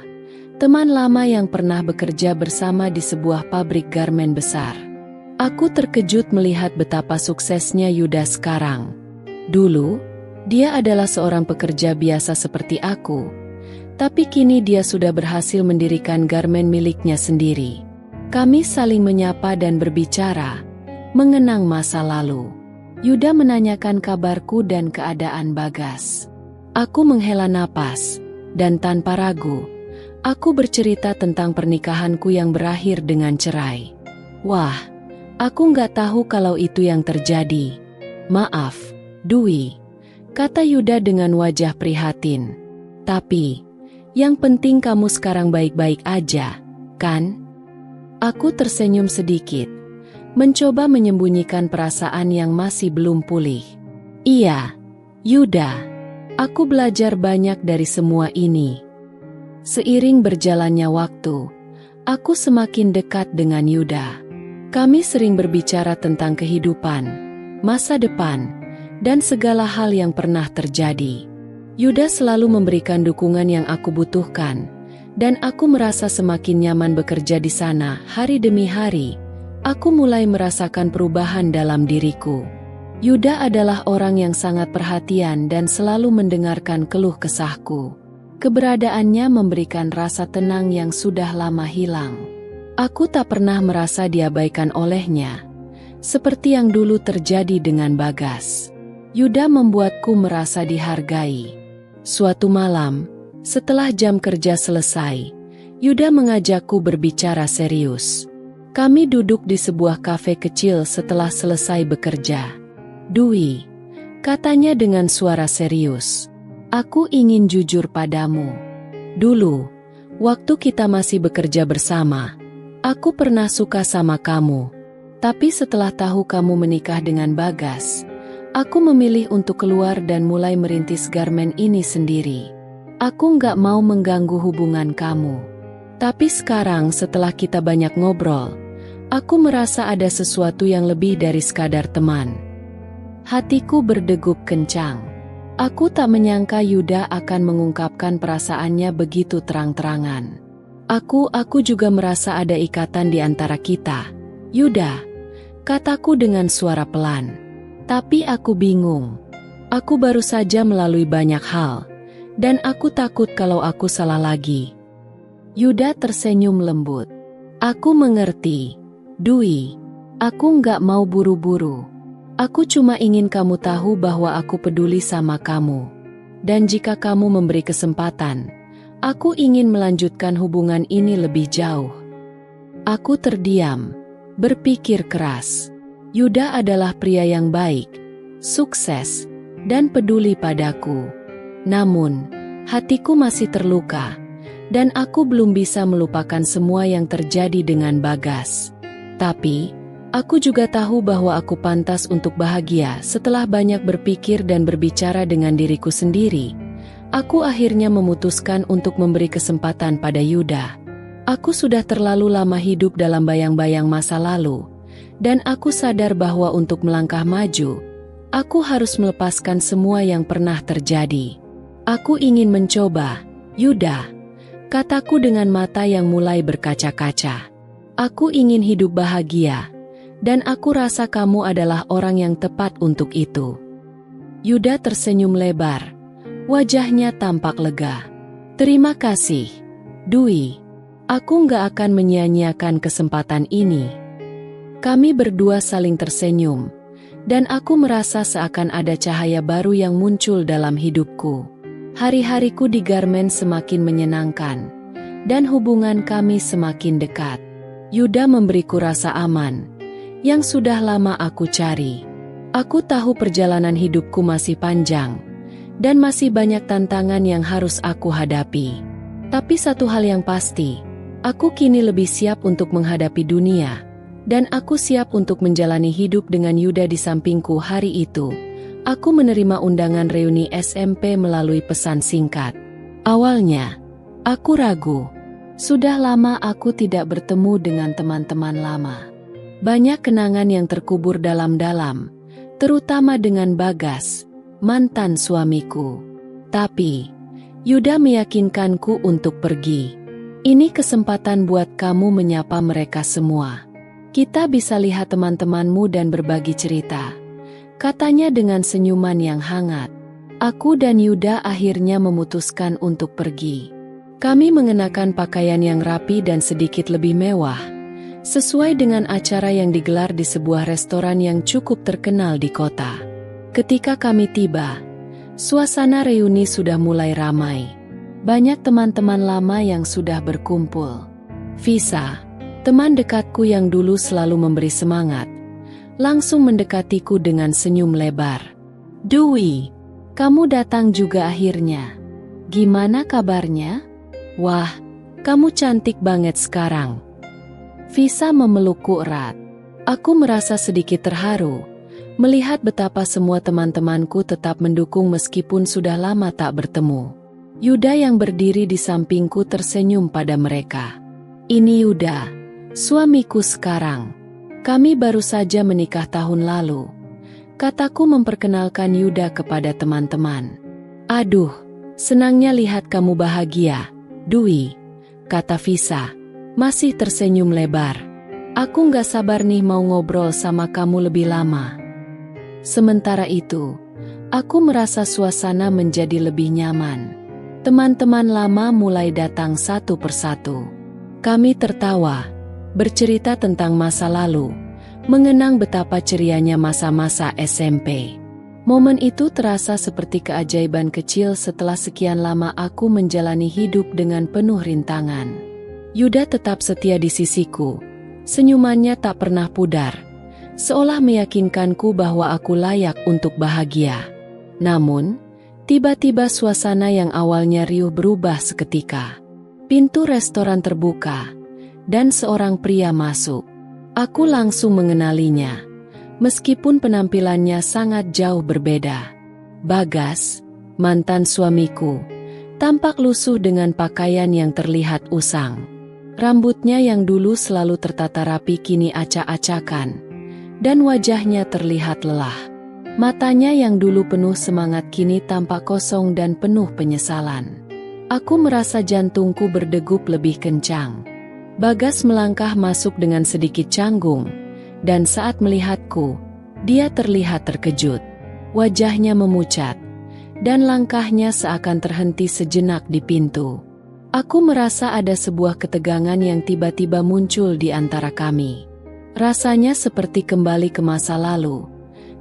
teman lama yang pernah bekerja bersama di sebuah pabrik garmen besar. Aku terkejut melihat betapa suksesnya Yuda sekarang. Dulu, dia adalah seorang pekerja biasa seperti aku, tapi kini dia sudah berhasil mendirikan garmen miliknya sendiri. Kami saling menyapa dan berbicara, mengenang masa lalu. Yuda menanyakan kabarku dan keadaan Bagas. Aku menghela napas, dan tanpa ragu, aku bercerita tentang pernikahanku yang berakhir dengan cerai. Wah, aku nggak tahu kalau itu yang terjadi. Maaf, Dwi, kata Yuda dengan wajah prihatin. Tapi, yang penting kamu sekarang baik-baik aja, kan? Aku tersenyum sedikit, mencoba menyembunyikan perasaan yang masih belum pulih. Iya, Yuda, aku belajar banyak dari semua ini. Seiring berjalannya waktu, aku semakin dekat dengan Yuda. Kami sering berbicara tentang kehidupan, masa depan, dan segala hal yang pernah terjadi. Yuda selalu memberikan dukungan yang aku butuhkan, dan aku merasa semakin nyaman bekerja di sana. Hari demi hari, aku mulai merasakan perubahan dalam diriku. Yuda adalah orang yang sangat perhatian dan selalu mendengarkan keluh kesahku. Keberadaannya memberikan rasa tenang yang sudah lama hilang. Aku tak pernah merasa diabaikan olehnya, seperti yang dulu terjadi dengan Bagas. Yuda membuatku merasa dihargai. Suatu malam, setelah jam kerja selesai, Yuda mengajakku berbicara serius. Kami duduk di sebuah kafe kecil setelah selesai bekerja. "Dwi," katanya dengan suara serius, "aku ingin jujur padamu. Dulu, waktu kita masih bekerja bersama, aku pernah suka sama kamu. Tapi setelah tahu kamu menikah dengan Bagas, aku memilih untuk keluar dan mulai merintis garmen ini sendiri. Aku nggak mau mengganggu hubungan kamu. Tapi sekarang setelah kita banyak ngobrol, aku merasa ada sesuatu yang lebih dari sekadar teman." Hatiku berdegup kencang. Aku tak menyangka Yuda akan mengungkapkan perasaannya begitu terang-terangan. Aku juga merasa ada ikatan di antara kita, Yuda," kataku dengan suara pelan. "Tapi aku bingung. Aku baru saja melalui banyak hal, dan aku takut kalau aku salah lagi." Yuda tersenyum lembut. "Aku mengerti, Dwi. Aku nggak mau buru-buru. Aku cuma ingin kamu tahu bahwa aku peduli sama kamu. Dan jika kamu memberi kesempatan, aku ingin melanjutkan hubungan ini lebih jauh." Aku terdiam, berpikir keras. Yuda adalah pria yang baik, sukses, dan peduli padaku. Namun, hatiku masih terluka, dan aku belum bisa melupakan semua yang terjadi dengan Bagas. Tapi, aku juga tahu bahwa aku pantas untuk bahagia. Setelah banyak berpikir dan berbicara dengan diriku sendiri, aku akhirnya memutuskan untuk memberi kesempatan pada Yuda. Aku sudah terlalu lama hidup dalam bayang-bayang masa lalu, dan aku sadar bahwa untuk melangkah maju, aku harus melepaskan semua yang pernah terjadi. "Aku ingin mencoba, Yuda," kataku dengan mata yang mulai berkaca-kaca. "Aku ingin hidup bahagia. Dan aku rasa kamu adalah orang yang tepat untuk itu." Yuda tersenyum lebar. Wajahnya tampak lega. "Terima kasih, Dwi. Aku nggak akan menyia-nyiakan kesempatan ini." Kami berdua saling tersenyum, dan aku merasa seakan ada cahaya baru yang muncul dalam hidupku. Hari-hariku di garmen semakin menyenangkan, dan hubungan kami semakin dekat. Yuda memberiku rasa aman yang sudah lama aku cari. Aku tahu perjalanan hidupku masih panjang, dan masih banyak tantangan yang harus aku hadapi. Tapi satu hal yang pasti, aku kini lebih siap untuk menghadapi dunia, dan aku siap untuk menjalani hidup dengan Yuda di sampingku. Hari itu, aku menerima undangan reuni SMP melalui pesan singkat. Awalnya, aku ragu. Sudah lama aku tidak bertemu dengan teman-teman lama. Banyak kenangan yang terkubur dalam-dalam, terutama dengan Bagas, mantan suamiku. Tapi, Yuda meyakinkanku untuk pergi. "Ini kesempatan buat kamu menyapa mereka semua. Kita bisa lihat teman-temanmu dan berbagi cerita," katanya dengan senyuman yang hangat. Aku dan Yuda akhirnya memutuskan untuk pergi. Kami mengenakan pakaian yang rapi dan sedikit lebih mewah, sesuai dengan acara yang digelar di sebuah restoran yang cukup terkenal di kota. Ketika kami tiba, suasana reuni sudah mulai ramai. Banyak teman-teman lama yang sudah berkumpul. Visa, teman dekatku yang dulu selalu memberi semangat, langsung mendekatiku dengan senyum lebar. "Dwi, kamu datang juga akhirnya. Gimana kabarnya? Wah, kamu cantik banget sekarang." Visa memelukku erat. Aku merasa sedikit terharu, melihat betapa semua teman-temanku tetap mendukung meskipun sudah lama tak bertemu. Yuda yang berdiri di sampingku tersenyum pada mereka. "Ini Yuda, suamiku sekarang. Kami baru saja menikah tahun lalu," kataku memperkenalkan Yuda kepada teman-teman. "Aduh, senangnya lihat kamu bahagia, Dwi," kata Visa, masih tersenyum lebar. "Aku nggak sabar nih mau ngobrol sama kamu lebih lama." Sementara itu, aku merasa suasana menjadi lebih nyaman. Teman-teman lama mulai datang satu persatu. Kami tertawa, bercerita tentang masa lalu, mengenang betapa cerianya masa-masa SMP. Momen itu terasa seperti keajaiban kecil setelah sekian lama aku menjalani hidup dengan penuh rintangan. Yuda tetap setia di sisiku, Senyumannya tak pernah pudar, seolah meyakinkanku bahwa aku layak untuk bahagia. Namun, tiba-tiba suasana yang awalnya riuh berubah seketika. Pintu restoran terbuka, dan seorang pria masuk. Aku langsung mengenalinya, meskipun penampilannya sangat jauh berbeda. Bagas, mantan suamiku, tampak lusuh dengan pakaian yang terlihat usang. Rambutnya yang dulu selalu tertata rapi kini acak-acakan, dan wajahnya terlihat lelah. Matanya yang dulu penuh semangat kini tampak kosong dan penuh penyesalan. Aku merasa jantungku berdegup lebih kencang. Bagas melangkah masuk dengan sedikit canggung, dan saat melihatku, dia terlihat terkejut. Wajahnya memucat, dan langkahnya seakan terhenti sejenak di pintu. Aku merasa ada sebuah ketegangan yang tiba-tiba muncul di antara kami. Rasanya seperti kembali ke masa lalu,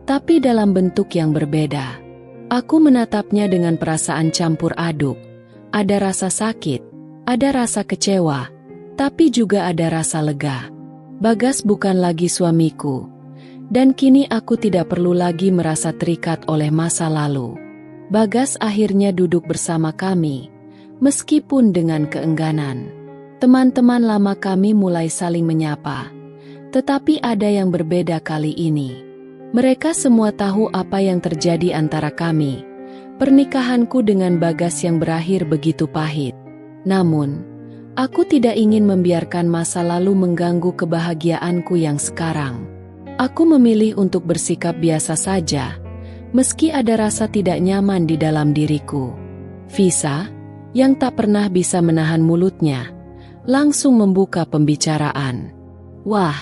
tapi dalam bentuk yang berbeda. Aku menatapnya dengan perasaan campur aduk. Ada rasa sakit, ada rasa kecewa, tapi juga ada rasa lega. Bagas bukan lagi suamiku, dan kini aku tidak perlu lagi merasa terikat oleh masa lalu. Bagas akhirnya duduk bersama kami, meskipun dengan keengganan. Teman-teman lama kami mulai saling menyapa, tetapi ada yang berbeda kali ini. Mereka semua tahu apa yang terjadi antara kami. Pernikahanku dengan Bagas yang berakhir begitu pahit. Namun, aku tidak ingin membiarkan masa lalu mengganggu kebahagiaanku yang sekarang. Aku memilih untuk bersikap biasa saja, meski ada rasa tidak nyaman di dalam diriku. Visa, yang tak pernah bisa menahan mulutnya, langsung membuka pembicaraan. Wah,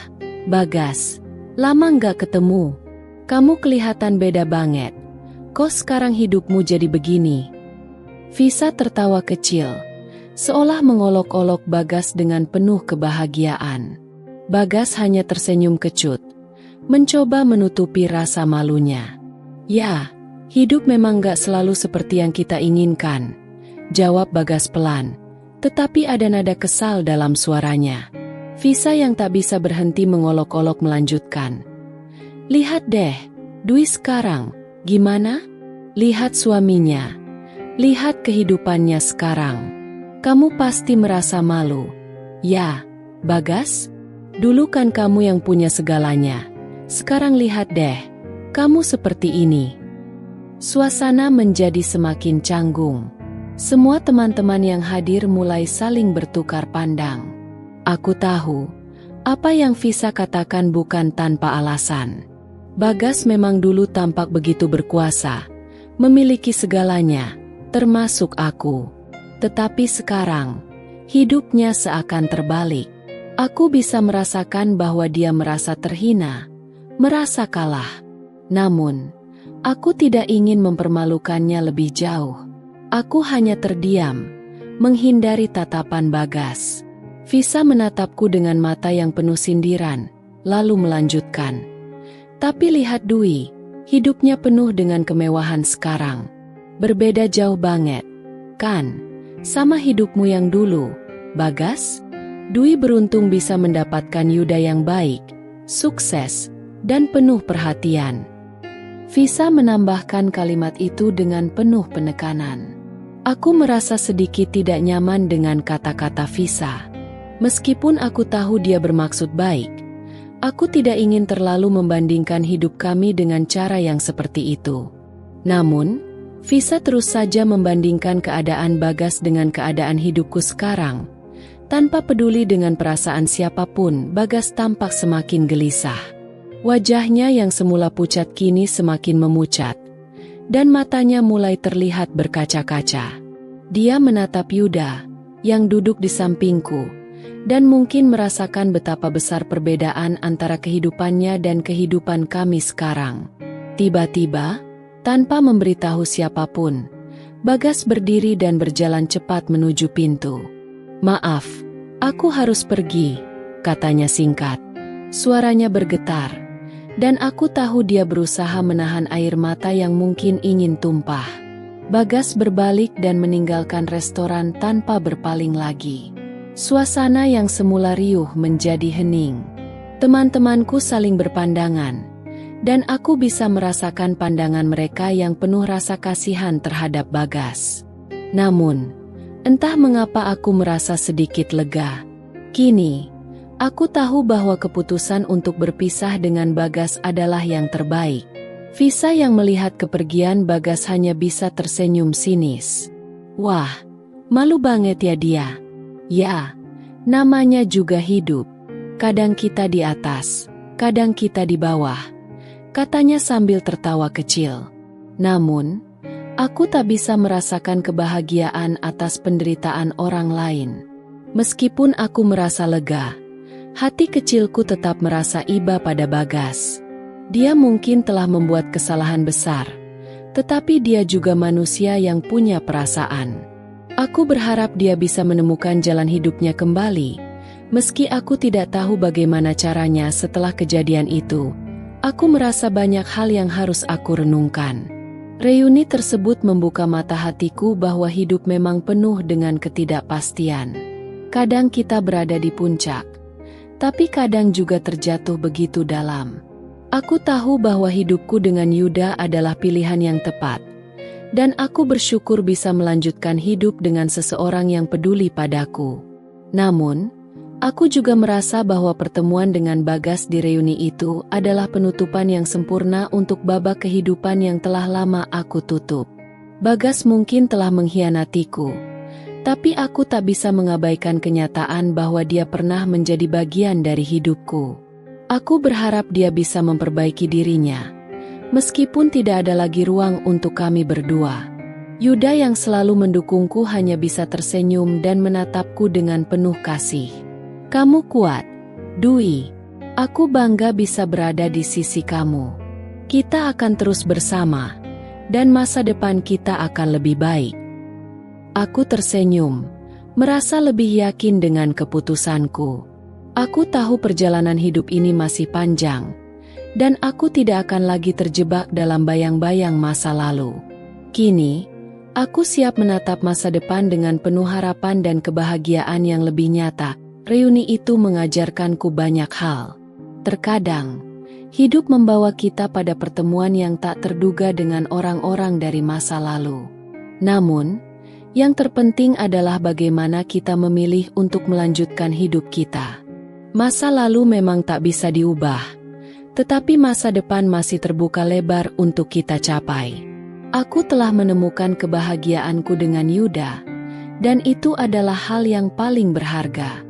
Bagas, lama nggak ketemu. Kamu kelihatan beda banget. Kok sekarang hidupmu jadi begini? Visa tertawa kecil, seolah mengolok-olok Bagas dengan penuh kebahagiaan. Bagas hanya tersenyum kecut, mencoba menutupi rasa malunya. Ya, hidup memang gak selalu seperti yang kita inginkan, jawab Bagas pelan, tetapi ada nada kesal dalam suaranya. Visa yang tak bisa berhenti mengolok-olok melanjutkan. Lihat deh, Dwi sekarang, gimana? Lihat suaminya, lihat kehidupannya sekarang. Kamu pasti merasa malu. Ya, Bagas, dulu kan kamu yang punya segalanya. Sekarang lihat deh, kamu seperti ini. Suasana menjadi semakin canggung. Semua teman-teman yang hadir mulai saling bertukar pandang. Aku tahu, apa yang Visa katakan bukan tanpa alasan. Bagas memang dulu tampak begitu berkuasa, memiliki segalanya, termasuk aku. Tetapi sekarang, hidupnya seakan terbalik. Aku bisa merasakan bahwa dia merasa terhina, merasa kalah. Namun, aku tidak ingin mempermalukannya lebih jauh. Aku hanya terdiam, menghindari tatapan Bagas. Visa menatapku dengan mata yang penuh sindiran, lalu melanjutkan. Tapi lihat Dwi, hidupnya penuh dengan kemewahan sekarang. Berbeda jauh banget, kan? Sama hidupmu yang dulu, Bagas. Dwi beruntung bisa mendapatkan Yuda yang baik, sukses, dan penuh perhatian. Visa menambahkan kalimat itu dengan penuh penekanan. Aku merasa sedikit tidak nyaman dengan kata-kata Visa. Meskipun aku tahu dia bermaksud baik, aku tidak ingin terlalu membandingkan hidup kami dengan cara yang seperti itu. Namun, Visa terus saja membandingkan keadaan Bagas dengan keadaan hidupku sekarang. Tanpa peduli dengan perasaan siapapun, Bagas tampak semakin gelisah. Wajahnya yang semula pucat kini semakin memucat, dan matanya mulai terlihat berkaca-kaca. Dia menatap Yuda, yang duduk di sampingku, dan mungkin merasakan betapa besar perbedaan antara kehidupannya dan kehidupan kami sekarang. Tiba-tiba, tanpa memberitahu siapapun, Bagas berdiri dan berjalan cepat menuju pintu. Maaf, aku harus pergi, katanya singkat. Suaranya bergetar, dan aku tahu dia berusaha menahan air mata yang mungkin ingin tumpah. Bagas berbalik dan meninggalkan restoran tanpa berpaling lagi. Suasana yang semula riuh menjadi hening. Teman-temanku saling berpandangan, dan aku bisa merasakan pandangan mereka yang penuh rasa kasihan terhadap Bagas. Namun, entah mengapa aku merasa sedikit lega. Kini, aku tahu bahwa keputusan untuk berpisah dengan Bagas adalah yang terbaik. Visa yang melihat kepergian Bagas hanya bisa tersenyum sinis. Wah, malu banget ya dia. Ya, namanya juga hidup. Kadang kita di atas, kadang kita di bawah, katanya sambil tertawa kecil. Namun, aku tak bisa merasakan kebahagiaan atas penderitaan orang lain. Meskipun aku merasa lega, hati kecilku tetap merasa iba pada Bagas. Dia mungkin telah membuat kesalahan besar, tetapi dia juga manusia yang punya perasaan. Aku berharap dia bisa menemukan jalan hidupnya kembali, meski aku tidak tahu bagaimana caranya setelah kejadian itu. Aku merasa banyak hal yang harus aku renungkan. Reuni tersebut membuka mata hatiku bahwa hidup memang penuh dengan ketidakpastian. Kadang kita berada di puncak, tapi kadang juga terjatuh begitu dalam. Aku tahu bahwa hidupku dengan Yuda adalah pilihan yang tepat, dan aku bersyukur bisa melanjutkan hidup dengan seseorang yang peduli padaku. Namun, aku juga merasa bahwa pertemuan dengan Bagas di reuni itu adalah penutupan yang sempurna untuk babak kehidupan yang telah lama aku tutup. Bagas mungkin telah mengkhianatiku, tapi aku tak bisa mengabaikan kenyataan bahwa dia pernah menjadi bagian dari hidupku. Aku berharap dia bisa memperbaiki dirinya, meskipun tidak ada lagi ruang untuk kami berdua. Yuda yang selalu mendukungku hanya bisa tersenyum dan menatapku dengan penuh kasih. Kamu kuat, Dwi. Aku bangga bisa berada di sisi kamu. Kita akan terus bersama, dan masa depan kita akan lebih baik. Aku tersenyum, merasa lebih yakin dengan keputusanku. Aku tahu perjalanan hidup ini masih panjang, dan aku tidak akan lagi terjebak dalam bayang-bayang masa lalu. Kini, aku siap menatap masa depan dengan penuh harapan dan kebahagiaan yang lebih nyata. Reuni itu mengajarkanku banyak hal. Terkadang, hidup membawa kita pada pertemuan yang tak terduga dengan orang-orang dari masa lalu. Namun, yang terpenting adalah bagaimana kita memilih untuk melanjutkan hidup kita. Masa lalu memang tak bisa diubah, tetapi masa depan masih terbuka lebar untuk kita capai. Aku telah menemukan kebahagiaanku dengan Yuda, dan itu adalah hal yang paling berharga.